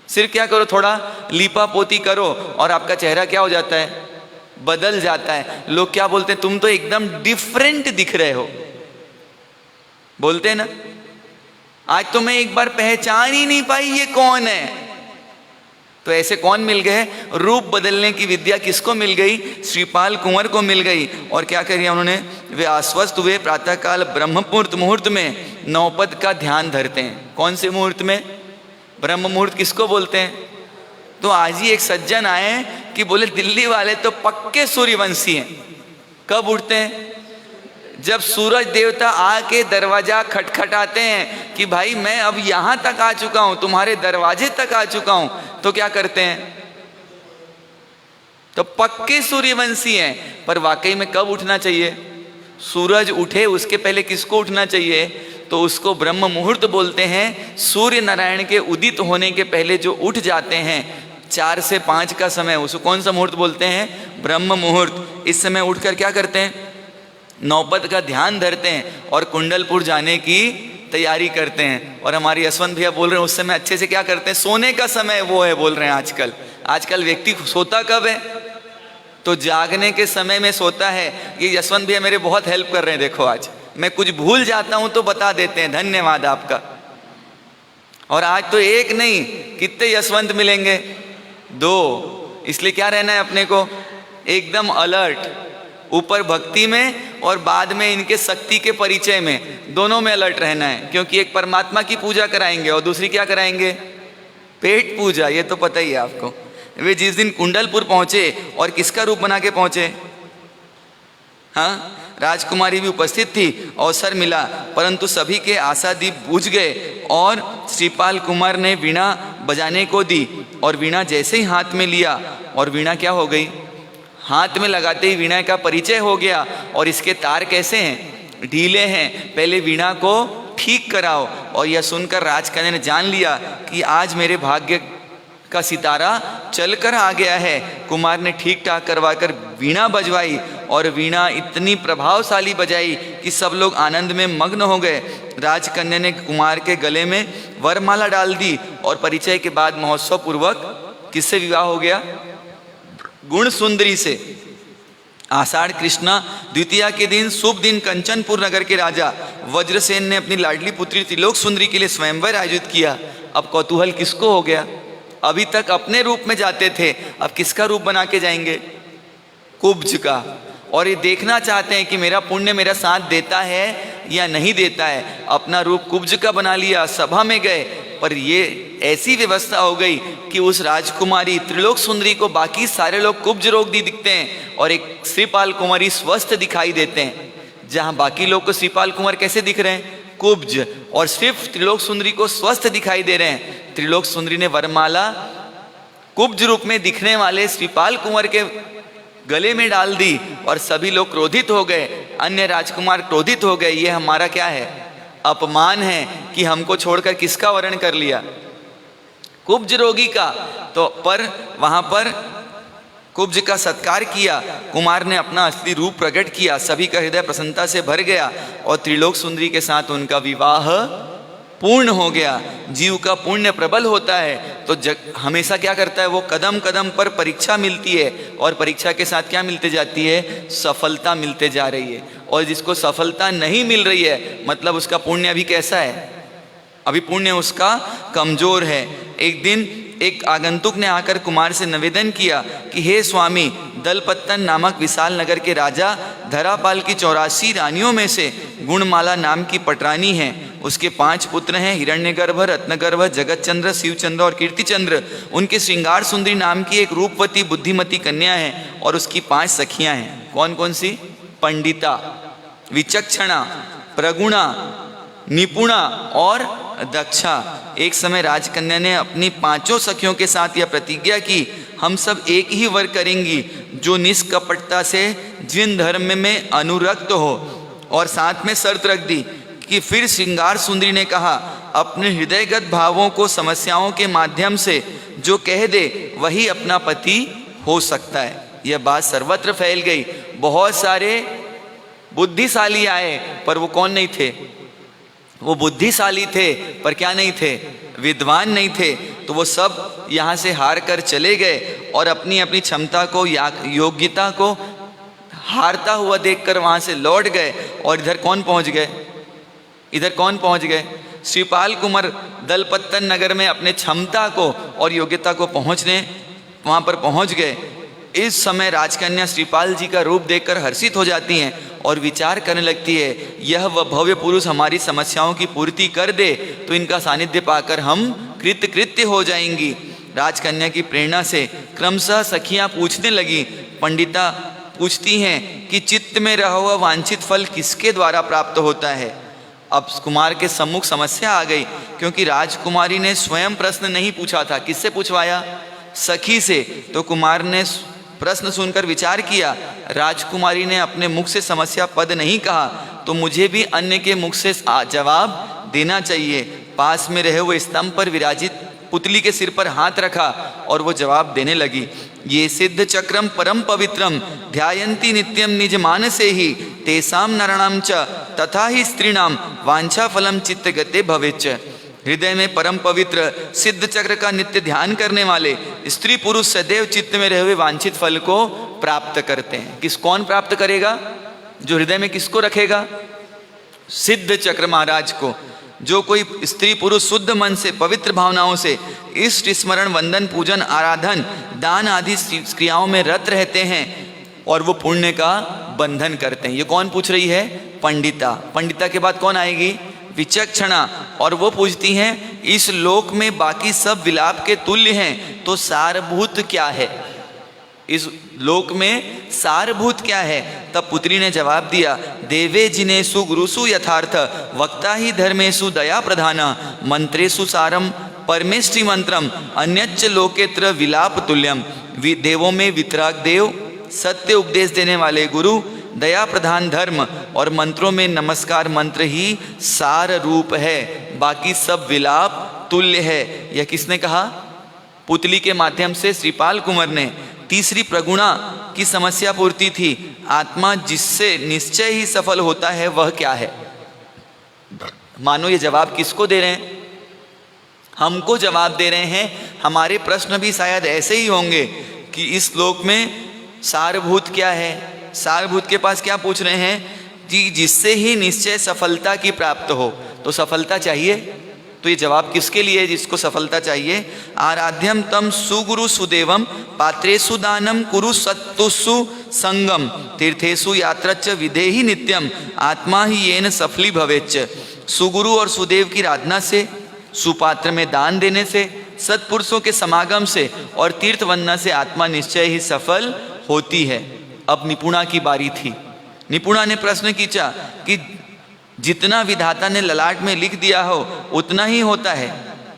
सिर्फ क्या करो, थोड़ा लीपा पोती करो और आपका चेहरा क्या हो जाता है? बदल जाता है। लोग क्या बोलते हैं? तुम तो एकदम डिफरेंट दिख रहे हो, बोलते हैं ना। आज तो मैं एक बार पहचान ही नहीं पाई ये कौन है। तो ऐसे कौन मिल गए? रूप बदलने की विद्या किसको मिल गई? श्रीपाल कुंवर को मिल गई। और क्या करिए उन्होंने? वे आश्वस्त हुए, प्रातःकाल ब्रह्म मुहूर्त में नौपद का ध्यान धरते हैं। कौन से मुहूर्त में? ब्रह्म मुहूर्त किसको बोलते हैं? तो आज ही एक सज्जन आए कि बोले दिल्ली वाले तो पक्के सूर्यवंशी हैं। कब उठते हैं? जब सूरज देवता आके दरवाजा खटखटाते हैं कि भाई मैं अब यहां तक आ चुका हूं, तुम्हारे दरवाजे तक आ चुका हूं, तो क्या करते हैं? तो पक्के सूर्यवंशी हैं। पर वाकई में कब उठना चाहिए? सूरज उठे उसके पहले किसको उठना चाहिए? तो उसको ब्रह्म मुहूर्त बोलते हैं। सूर्य नारायण के उदित होने के पहले जो उठ जाते हैं 4 से 5 का समय, उसको कौन सा मुहूर्त बोलते हैं? ब्रह्म मुहूर्त। इस समय उठकर क्या करते हैं? नौपद का ध्यान धरते हैं और कुंडलपुर जाने की तैयारी करते हैं। और हमारी यशवंत भैया बोल रहे हैं उस समय अच्छे से क्या करते हैं? सोने का समय वो है, बोल रहे हैं आजकल व्यक्ति सोता कब है? तो जागने के समय में सोता है। ये यशवंत भैया मेरे बहुत हेल्प कर रहे हैं। देखो आज मैं कुछ भूल जाता हूं तो बता देते हैं, धन्यवाद आपका। और आज तो एक नहीं, कितने यशवंत मिलेंगे? 2। इसलिए क्या रहना है अपने को? एकदम अलर्ट। ऊपर भक्ति में और बाद में इनके शक्ति के परिचय में, दोनों में अलर्ट रहना है। क्योंकि एक परमात्मा की पूजा कराएंगे और दूसरी क्या कराएंगे? पेट पूजा। ये तो पता ही है आपको। वे जिस दिन कुंडलपुर पहुंचे और किसका रूप बना के पहुंचे? राजकुमारी भी उपस्थित थी। अवसर मिला परंतु सभी के आशादीप बुझ गए और श्रीपाल कुमार ने वीणा बजाने को दी। और वीणा जैसे ही हाथ में लिया, और वीणा क्या हो गई? हाथ में लगाते ही वीणा का परिचय हो गया। और इसके तार कैसे हैं? ढीले हैं। पहले वीणा को ठीक कराओ। और यह सुनकर राजकन्या ने जान लिया कि आज मेरे भाग्य का सितारा चलकर आ गया है। कुमार ने ठीक ठाक करवाकर वीणा बजवाई और वीणा इतनी प्रभावशाली बजाई कि सब लोग आनंद में मग्न हो गए। राजकन्या ने कुमार के गले में वरमाला डाल दी और परिचय के बाद महोत्सव पूर्वक किससे विवाह हो गया? गुण सुंदरी से। आषाढ़ कृष्णा द्वितीया के दिन शुभ दिन कंचनपुर नगर के राजा वज्रसेन ने अपनी लाडली पुत्री त्रिलोक सुंदरी के लिए स्वयंवर आयोजित किया। अब कौतूहल किसको हो गया? अभी तक अपने रूप में जाते थे, अब किसका रूप बना के जाएंगे? कुब्ज का। और ये देखना चाहते हैं कि मेरा पुण्य मेरा साथ देता है या नहीं देता है। अपना रूप कुब्ज का बना लिया, सभा में गए। पर ये ऐसी व्यवस्था हो गई कि उस राजकुमारी त्रिलोक सुंदरी को बाकी सारे लोग कुब्ज रोग दिखते हैं और एक श्रीपाल कुमारी स्वस्थ दिखाई देते हैं। जहां बाकी लोग को श्रीपाल कुमार कैसे दिख रहे हैं? कुब्ज। और सिर्फ त्रिलोक सुंदरी को स्वस्थ दिखाई दे रहे हैं। त्रिलोक सुंदरी ने वरमाला कुब्ज रूप में दिखने वाले श्रीपाल कुंवर के गले में डाल दी और सभी लोग क्रोधित हो गए। अन्य राजकुमार क्रोधित हो गए। ये हमारा क्या है? अपमान है कि हमको छोड़कर किसका वर्ण कर लिया? कुब्ज रोगी का। तो पर वहां पर कुब्ज का सत्कार किया। कुमार ने अपना असली रूप प्रकट किया। सभी का हृदय प्रसन्नता से भर गया और त्रिलोक सुंदरी के साथ उनका विवाह पूर्ण हो गया। जीव का पुण्य प्रबल होता है तो हमेशा क्या करता है? वो कदम कदम पर परीक्षा मिलती है और परीक्षा के साथ क्या मिलते जाती है? सफलता मिलते जा रही है। और जिसको सफलता नहीं मिल रही है मतलब उसका पुण्य अभी कैसा है? अभी पुण्य उसका कमजोर है। एक दिन एक आगंतुक ने आकर कुमार से निवेदन किया कि हे स्वामी, दलपत्तन नामक विशाल नगर के राजा धरापाल की 84 रानियों में से गुणमाला नाम की पटरानी है। उसके 5 पुत्र हैं, हिरण्यगर्भ, रत्नगर्भ, जगतचंद्र, शिवचंद्र और कीर्तिचंद्र। उनके श्रृंगार सुंदरी नाम की एक रूपवती बुद्धिमती कन्या है और उसकी 5 सखियां हैं। कौन कौन सी? पंडिता, विचक्षणा, प्रगुणा, निपुणा और दक्षा। एक समय राजकन्या ने अपनी 5 सखियों के साथ यह प्रतिज्ञा की, हम सब एक ही वर करेंगी जो निष्कपटता से जिन धर्म में अनुरक्त हो। और साथ में शर्त रख दी कि फिर श्रृंगार सुंदरी ने कहा, अपने हृदयगत भावों को समस्याओं के माध्यम से जो कह दे वही अपना पति हो सकता है। यह बात सर्वत्र फैल गई। बहुत सारे बुद्धिशाली आए पर वो कौन नहीं थे? वो बुद्धिशाली थे पर क्या नहीं थे? विद्वान नहीं थे। तो वो सब यहाँ से हार कर चले गए और अपनी अपनी क्षमता को या योग्यता को हारता हुआ देखकर वहाँ से लौट गए। और इधर कौन पहुँच गए? इधर कौन पहुँच गए? श्रीपाल कुमार दलपत्तन नगर में अपने क्षमता को और योग्यता को पहुँचने वहाँ पर पहुँच गए। इस समय राजकन्या श्रीपाल जी का रूप देखकर हर्षित हो जाती हैं और विचार करने लगती है, यह वह भव्य पुरुष हमारी समस्याओं की पूर्ति कर दे तो इनका सानिध्य पाकर हम कृतकृत्य हो जाएंगी। राजकन्या की प्रेरणा से क्रमशः सखियां पूछने लगी। पंडिता पूछती हैं कि चित्त में रहा हुआ वांछित फल किसके द्वारा प्राप्त होता है। अब कुमार के सम्मुख समस्या आ गई, क्योंकि राजकुमारी ने स्वयं प्रश्न नहीं पूछा था। किससे पूछवाया? सखी से। तो कुमार ने प्रश्न सुनकर विचार किया, राजकुमारी ने अपने मुख से समस्या पद नहीं कहा तो मुझे भी अन्य के मुख से जवाब देना चाहिए। पास में रहे हुए स्तंभ पर विराजित पुतली के सिर पर हाथ रखा और वो जवाब देने लगी, ये सिद्ध चक्रम परम पवित्रम ध्यायन्ति नित्यम निज मानसे ही तेसाम नराणाम च तथा ही स्त्रीणाम वांछा फलम चित्त गते भवेच्च। हृदय में परम पवित्र सिद्ध चक्र का नित्य ध्यान करने वाले स्त्री पुरुष सदैव चित्त में रहे हुए वांछित फल को प्राप्त करते हैं। कौन प्राप्त करेगा? जो हृदय में किसको रखेगा? सिद्ध चक्र महाराज को। जो कोई स्त्री पुरुष शुद्ध मन से पवित्र भावनाओं से इष्ट स्मरण वंदन पूजन आराधन दान आदि क्रियाओं में रत रहते हैं और वो पुण्य का बंधन करते हैं। ये कौन पूछ रही है? पंडिता। पंडिता के बाद कौन आएगी? विचक्षणा। और वो पूछती हैं, इस लोक में बाकी सब विलाप के तुल्य हैं तो सारभूत क्या है? इस लोक में सारभूत क्या है? तब पुत्री ने जवाब दिया, देवे जिनेषु गुरुषु यथार्थ वक्ता ही धर्मेषु दया प्रधाना मंत्रेषु सारम परमेष्टि मंत्रम अन्यच्च लोकेत्र विलाप तुल्यम। देवों में वितराग देव, सत्य उपदेश देने वाले गुरु, दया प्रधान धर्म और मंत्रों में नमस्कार मंत्र ही सार रूप है, बाकी सब विलाप तुल्य है। यह किसने कहा? पुतली के माध्यम से श्रीपाल कुंवर ने। तीसरी प्रगुणा की समस्या पूर्ति थी। आत्मा जिससे निश्चय ही सफल होता है वह क्या है? मानो ये जवाब किसको दे रहे हैं? हमको जवाब दे रहे हैं। हमारे प्रश्न भी शायद ऐसे ही होंगे कि इस श्लोक में सारभूत क्या है? सारभूत के पास क्या पूछ रहे हैं कि जिससे ही निश्चय सफलता की प्राप्त हो। तो सफलता चाहिए, तो ये जवाब किसके लिए? जिसको सफलता चाहिए। आराध्यम तम सुगुरु सुदेवम पात्रेषु दानम कुरु सत्तुषु संगम तीर्थेषु यात्रच्च विधेहि नित्यम आत्मा ही येन सफली भवेच्च। सुगुरु और सुदेव की आराधना से, सुपात्र में दान देने से, सत्पुरुषों के समागम से और तीर्थ वंदना से आत्मा निश्चय ही सफल होती है। अब निपुणा की बारी थी। निपुणा ने प्रश्न किया कि जितना विधाता ने ललाट में लिख दिया हो उतना ही होता है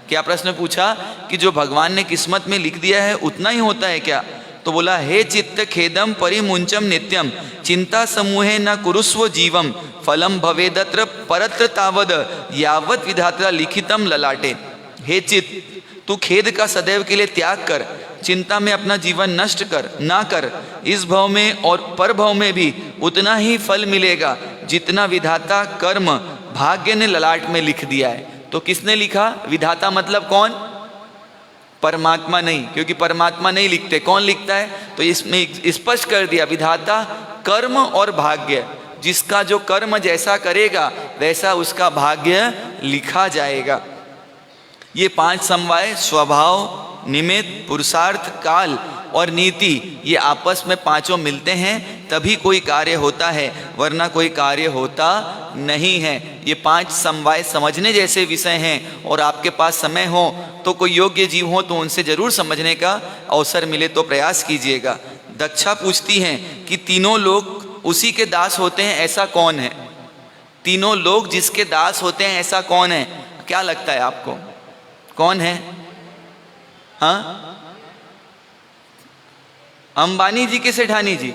क्या? प्रश्न पूछा कि जो भगवान ने किस्मत में लिख दिया है उतना ही होता है क्या? तो बोला, हे चित्त खेदम परिमुंचम नित्यम चिंता समूहे न कुरुस्व जीवम फलम भवेदत्र परत्र तावद यावत विधाता लिखितम ललाटे। हे चित्त, तू खेद का सदैव के लिए त्याग कर, चिंता में अपना जीवन नष्ट कर ना कर। इस भव में और पर भव में भी उतना ही फल मिलेगा जितना विधाता कर्म भाग्य ने ललाट में लिख दिया है। तो किसने लिखा? विधाता मतलब कौन? परमात्मा नहीं, क्योंकि परमात्मा नहीं लिखते। कौन लिखता है? तो इसमें स्पष्ट कर दिया, विधाता कर्म और भाग्य। जिसका जो कर्म जैसा करेगा वैसा उसका भाग्य लिखा जाएगा। ये 5 समवाय स्वभाव, निमित्त, पुरुषार्थ, काल और नीति, ये आपस में पांचों मिलते हैं तभी कोई कार्य होता है, वरना कोई कार्य होता नहीं है। ये पांच समवाय समझने जैसे विषय हैं और आपके पास समय हो तो कोई योग्य जीव हो तो उनसे जरूर समझने का अवसर मिले तो प्रयास कीजिएगा। दक्षा पूछती हैं कि तीनों लोग उसी के दास होते हैं, ऐसा कौन है? तीनों लोग जिसके दास होते हैं ऐसा कौन है? क्या लगता है आपको कौन है? हाँ, अंबानी जी की, सेठानी जी,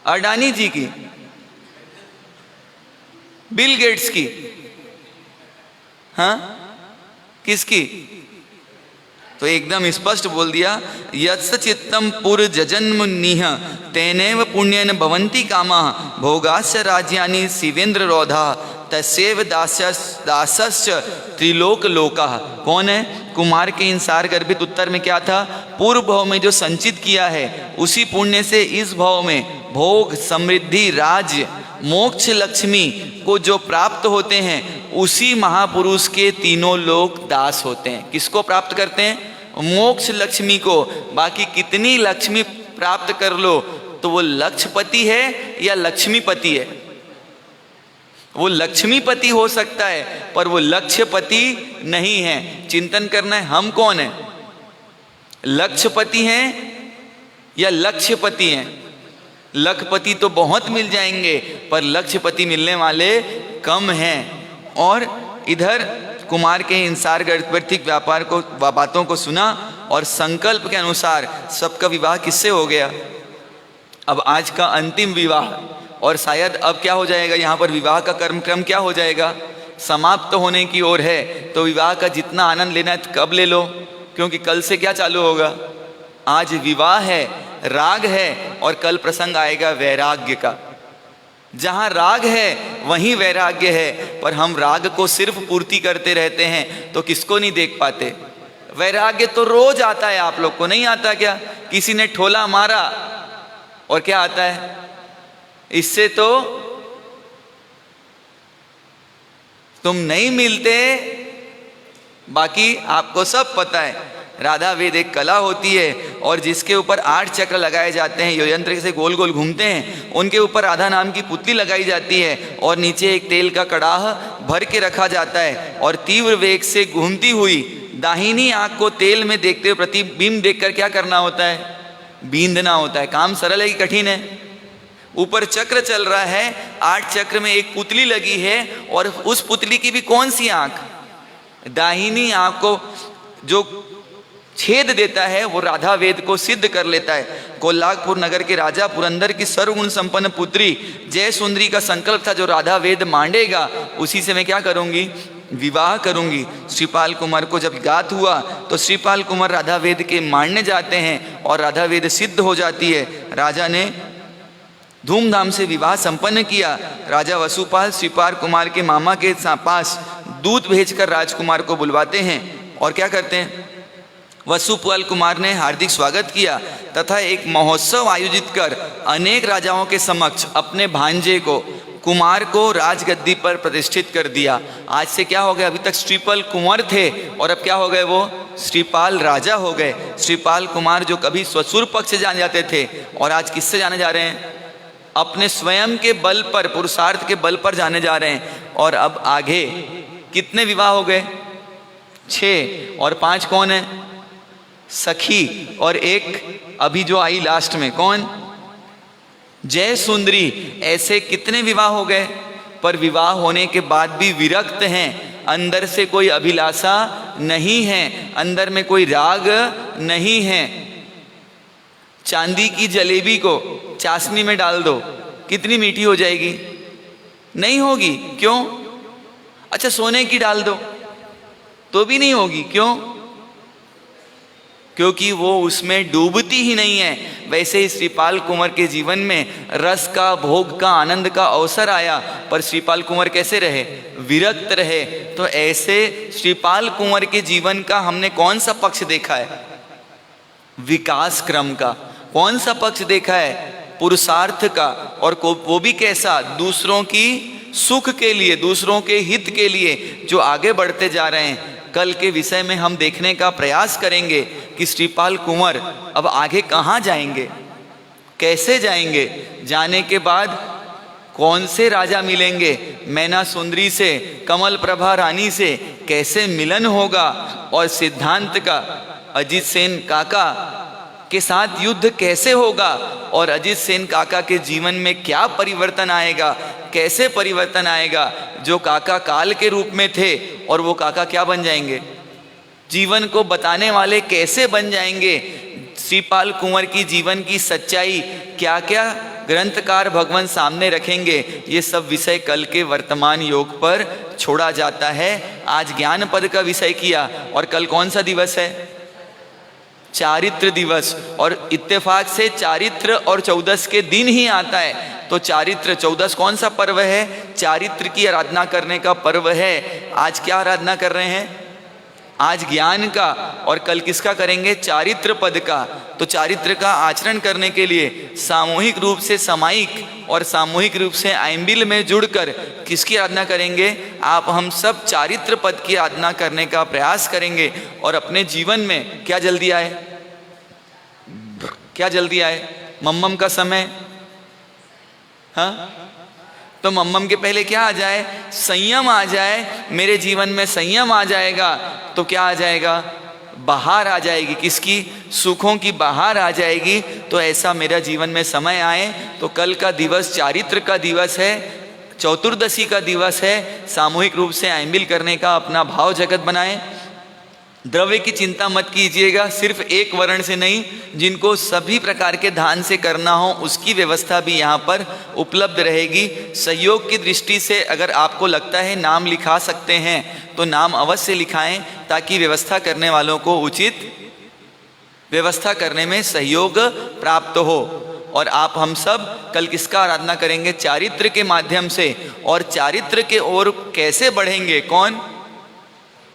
अडानी जी की, बिल गेट्स की? हाँ, किसकी? तो एकदम स्पष्ट बोल दिया, यत्स चित्तम पुर जजन्मुनिह तेनेव पुण्यन भवन्ति कामाः भोगास्य राज्यानि शिवेंद्र रोधा तस्यैव दासस्य त्रिलोक लोकाः। कौन है? कुमार के इंसार गर्भित उत्तर में क्या था? पूर्व भाव में जो संचित किया है उसी पुण्य से इस भाव में भोग, समृद्धि, राज्य, मोक्ष, लक्ष्मी को जो प्राप्त होते हैं उसी महापुरुष के तीनों लोग दास होते हैं। किसको प्राप्त करते हैं? मोक्ष, लक्ष्मी को। बाकी कितनी लक्ष्मी प्राप्त कर लो तो वो लक्ष्यपति है या लक्ष्मीपति है? वो लक्ष्मीपति हो सकता है पर वो लक्ष्यपति नहीं है। चिंतन करना है हम कौन है, लक्ष्यपति हैं या लक्ष्यपति हैं? लखपति तो बहुत मिल जाएंगे पर लक्ष्यपति मिलने वाले कम हैं। और इधर कुमार के इंसार गर्भिक व्यापार को बातों को सुना और संकल्प के अनुसार सबका विवाह किससे हो गया? अब आज का अंतिम विवाह, और शायद अब क्या हो जाएगा, यहाँ पर विवाह का क्रम क्या हो जाएगा, समाप्त तो होने की ओर है। तो विवाह का जितना आनंद लेना है कब ले लो, क्योंकि कल से क्या चालू होगा? आज विवाह है, राग है, और कल प्रसंग आएगा वैराग्य का। जहाँ राग है वहीं वैराग्य है, पर हम राग को सिर्फ पूर्ति करते रहते हैं तो किसको नहीं देख पाते। वैराग्य तो रोज आता है, आप लोग को नहीं आता क्या? किसी ने ठोला मारा और क्या आता है? इससे तो तुम नहीं मिलते। बाकी आपको सब पता है, राधा वेद एक कला होती है और जिसके ऊपर 8 चक्र लगाए जाते हैं, यो यंत्र से गोल गोल घूमते हैं, उनके ऊपर राधा नाम की पुतली लगाई जाती है और नीचे एक तेल का कड़ाह भर के रखा जाता है और तीव्र वेग से घूमती हुई दाहिनी आंख को तेल में देखते हुए प्रतिबिंब देखकर क्या करना होता है? बींधना होता है। काम सरल है कि कठिन है? ऊपर चक्र चल रहा है, 8 चक्र में एक पुतली लगी है और उस पुतली की भी कौन सी आंख? दाहिनी आंख को जो छेद देता है वो राधा वेद को सिद्ध कर लेता है। कोल्हापुर नगर के राजा पुरंदर की सर्वगुण संपन्न पुत्री जय सुंदरी का संकल्प था, जो राधा वेद मांडेगा उसी से मैं क्या करूंगी? विवाह करूंगी। श्रीपाल कुमार को जब ज्ञात हुआ तो श्रीपाल कुमार राधा वेद के मानने जाते हैं और राधा वेद सिद्ध हो जाती है। राजा ने धूमधाम से विवाह संपन्न किया। राजा वसुपाल श्रीपाल कुमार के मामा के पास दूत भेजकर राजकुमार को बुलवाते हैं और क्या करते हैं? वसुपाल कुमार ने हार्दिक स्वागत किया तथा एक महोत्सव आयोजित कर अनेक राजाओं के समक्ष अपने भांजे को कुमार को राजगद्दी पर प्रतिष्ठित कर दिया। आज से क्या हो गया? अभी तक श्रीपाल कुंवर थे और अब क्या हो गए? वो श्रीपाल राजा हो गए। श्रीपाल कुमार जो कभी ससुर पक्ष से जाने जाते थे और आज किससे जाने जा रहे हैं? अपने स्वयं के बल पर, पुरुषार्थ के बल पर जाने जा रहे हैं। और अब आगे कितने विवाह हो गए? 6 और 5 कौन है? सखी। और एक अभी जो आई लास्ट में कौन? जय सुंदरी। ऐसे कितने विवाह हो गए? पर विवाह होने के बाद भी विरक्त हैं, अंदर से कोई अभिलाषा नहीं है, अंदर में कोई राग नहीं है। चांदी की जलेबी को चाशनी में डाल दो, कितनी मीठी हो जाएगी? नहीं होगी। क्यों? अच्छा, सोने की डाल दो तो भी नहीं होगी। क्यों? क्योंकि वो उसमें डूबती ही नहीं है। वैसे ही श्रीपाल कुंवर के जीवन में रस का, भोग का, आनंद का अवसर आया, पर श्रीपाल कुंवर कैसे रहे? विरक्त रहे। तो ऐसे श्रीपाल कुंवर के जीवन का हमने कौन सा पक्ष देखा है? विकास क्रम का। कौन सा पक्ष देखा है? पुरुषार्थ का। और वो भी कैसा? दूसरों की सुख के लिए, दूसरों के हित के लिए जो आगे बढ़ते जा रहे हैं। कल के विषय में हम देखने का प्रयास करेंगे कि श्रीपाल कुंवर अब आगे कहाँ जाएंगे, कैसे जाएंगे, जाने के बाद कौन से राजा मिलेंगे, मैना सुंदरी से, कमल प्रभा रानी से कैसे मिलन होगा, और सिद्धांत का अजीत सेन काका के साथ युद्ध कैसे होगा, और अजीत सेन काका के जीवन में क्या परिवर्तन आएगा, कैसे परिवर्तन आएगा। जो काका काल के रूप में थे और वो काका क्या बन जाएंगे, जीवन को बताने वाले कैसे बन जाएंगे। श्रीपाल कुंवर की जीवन की सच्चाई क्या क्या ग्रंथकार भगवान सामने रखेंगे, ये सब विषय कल के वर्तमान योग पर छोड़ा जाता है। आज ज्ञान पद का विषय किया, और कल कौन सा दिवस है, चारित्र दिवस, और इत्तेफाक से चारित्र और चौदस के दिन ही आता है। तो चारित्र चौदस कौन सा पर्व है, चारित्र की आराधना करने का पर्व है। आज क्या आराधना कर रहे हैं, आज ज्ञान का, और कल किसका करेंगे, चारित्र पद का। तो चारित्र का आचरण करने के लिए सामूहिक रूप से समायिक और सामूहिक रूप से आइंबिल में जुड़कर किसकी आराधना करेंगे, आप हम सब चारित्र पद की आराधना करने का प्रयास करेंगे। और अपने जीवन में क्या जल्दी आए, क्या जल्दी आए, मम्मम का समय, हाँ, तो मम्मम के पहले क्या आ जाए, संयम आ जाए। मेरे जीवन में संयम आ जाएगा तो क्या आ जाएगा, बहार आ जाएगी, किसकी, सुखों की बहार आ जाएगी। तो ऐसा मेरा जीवन में समय आए। तो कल का दिवस चारित्र का दिवस है, चतुर्दशी का दिवस है। सामूहिक रूप से आइंबिल करने का अपना भाव जगत बनाएं। द्रव्य की चिंता मत कीजिएगा, सिर्फ एक वर्ण से नहीं, जिनको सभी प्रकार के दान से करना हो उसकी व्यवस्था भी यहाँ पर उपलब्ध रहेगी। सहयोग की दृष्टि से अगर आपको लगता है नाम लिखा सकते हैं तो नाम अवश्य लिखाएं, ताकि व्यवस्था करने वालों को उचित व्यवस्था करने में सहयोग प्राप्त हो। और आप हम सब कल किसका आराधना करेंगे, चारित्र के माध्यम से। और चारित्र के ओर कैसे बढ़ेंगे, कौन,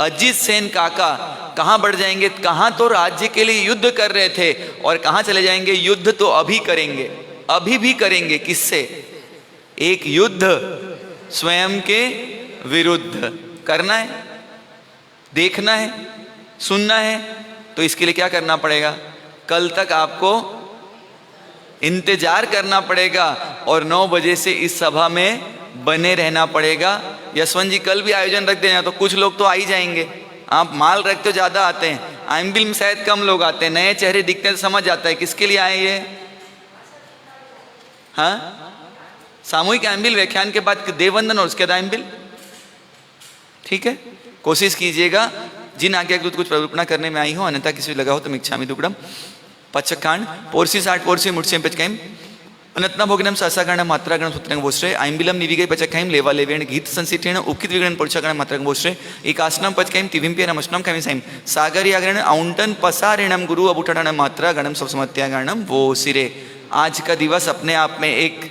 अजीत सेन काका कहाँ बढ़ जाएंगे, कहाँ तो राज्य के लिए युद्ध कर रहे थे और कहाँ चले जाएंगे, युद्ध तो अभी करेंगे, अभी भी करेंगे। किससे, एक युद्ध स्वयं के विरुद्ध करना है, देखना है, सुनना है। तो इसके लिए क्या करना पड़ेगा, कल तक आपको इंतजार करना पड़ेगा और 9 बजे से इस सभा में बने रहना पड़ेगा। यशवंत जी कल भी आयोजन रख देना, तो कुछ लोग तो आ ही जाएंगे। आप माल रखते हो, ज़्यादा आते हैं, आइंबिल में शायद कम लोग आते हैं। नए चेहरे दिखते हैं, समझ जाता है किसके लिए आए ये। हाँ, सामूहिक आइंबिल व्याख्यान के बाद देववंदन और उसके बाद आइंबिल, ठीक है। कोशिश कीजिएगा, जिन आज्ञा दूत कुछ प्ररूपणा करने में आई हो, अन्यथा किसी लगा हो तो मिच्छामि दुक्कडम। पचकांड पोरसी 60 पोरसी मुठ्सेम पचकाइम अनतना भोगनम सहसागण मात्रागण सूत्रंग बोश्रे आइंबिलम निविगे पचकाइम लेवा लेवेण गीत संसितेण उपकित विगण पुरुषगण मात्रागण बोश्रे एकासनम पचकाइम तिविंप्य नमस्नम कामिसाइम सागरियागण औंटन पसारेणम गुरु अबुठण मात्रागणम सबसमत्यागणम वो सिरे। आज का दिवस अपने आप में एक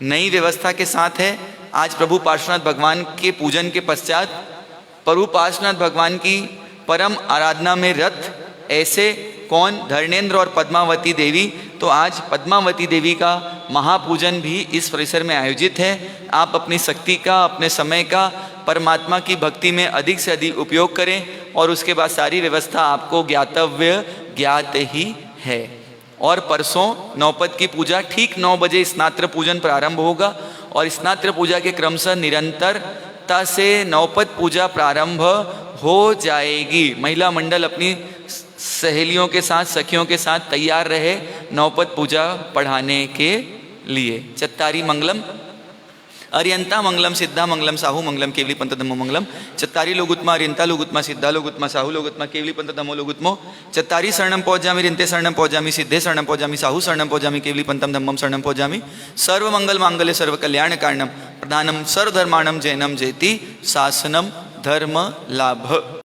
नई व्यवस्था के साथ है। आज प्रभु पार्श्वनाथ भगवान के पूजन के पश्चात प्रभु पार्श्वनाथ भगवान की परम आराधना में रत ऐसे कौन, धर्णेंद्र और पद्मावती देवी। तो आज पद्मावती देवी का महापूजन भी इस परिसर में आयोजित है। आप अपनी शक्ति का, अपने समय का परमात्मा की भक्ति में अधिक से अधिक उपयोग करें और उसके बाद सारी व्यवस्था आपको ज्ञात ही है। और परसों नौपद की पूजा ठीक 9 बजे स्नात्र पूजन प्रारंभ होगा और स्नात्र पूजा के क्रमशः निरंतरता से नौपद पूजा प्रारंभ हो जाएगी। महिला मंडल अपनी सहेलियों के साथ, सखियों के साथ तैयार रहे नौपद पूजा पढ़ाने के लिए। चत्तारी मंगलम अर्यंता मंगलम सिद्धा मंगलम साहू मंगलम केवली पंथ धम्मो मंगलम। चत्तारी लोगुत्मा अर्यंता लोगुत्मा सिद्धा लोगुत्मा साहू लोगुत्मा केवली पंथ धम्मो लोगुत्मो। चत्तारी शरणम पौजामि रिंते शरणम पौजामि सिद्धे शरणम पौजामि साहू शरणम पौजामि केवली पंथम धम्मम शरणम पौजामि। सर्व मंगल मांगल्य सर्व कल्याण कारणम प्रधानम सर्वधर्माणम जैनम जयति शासनम धर्म लाभ।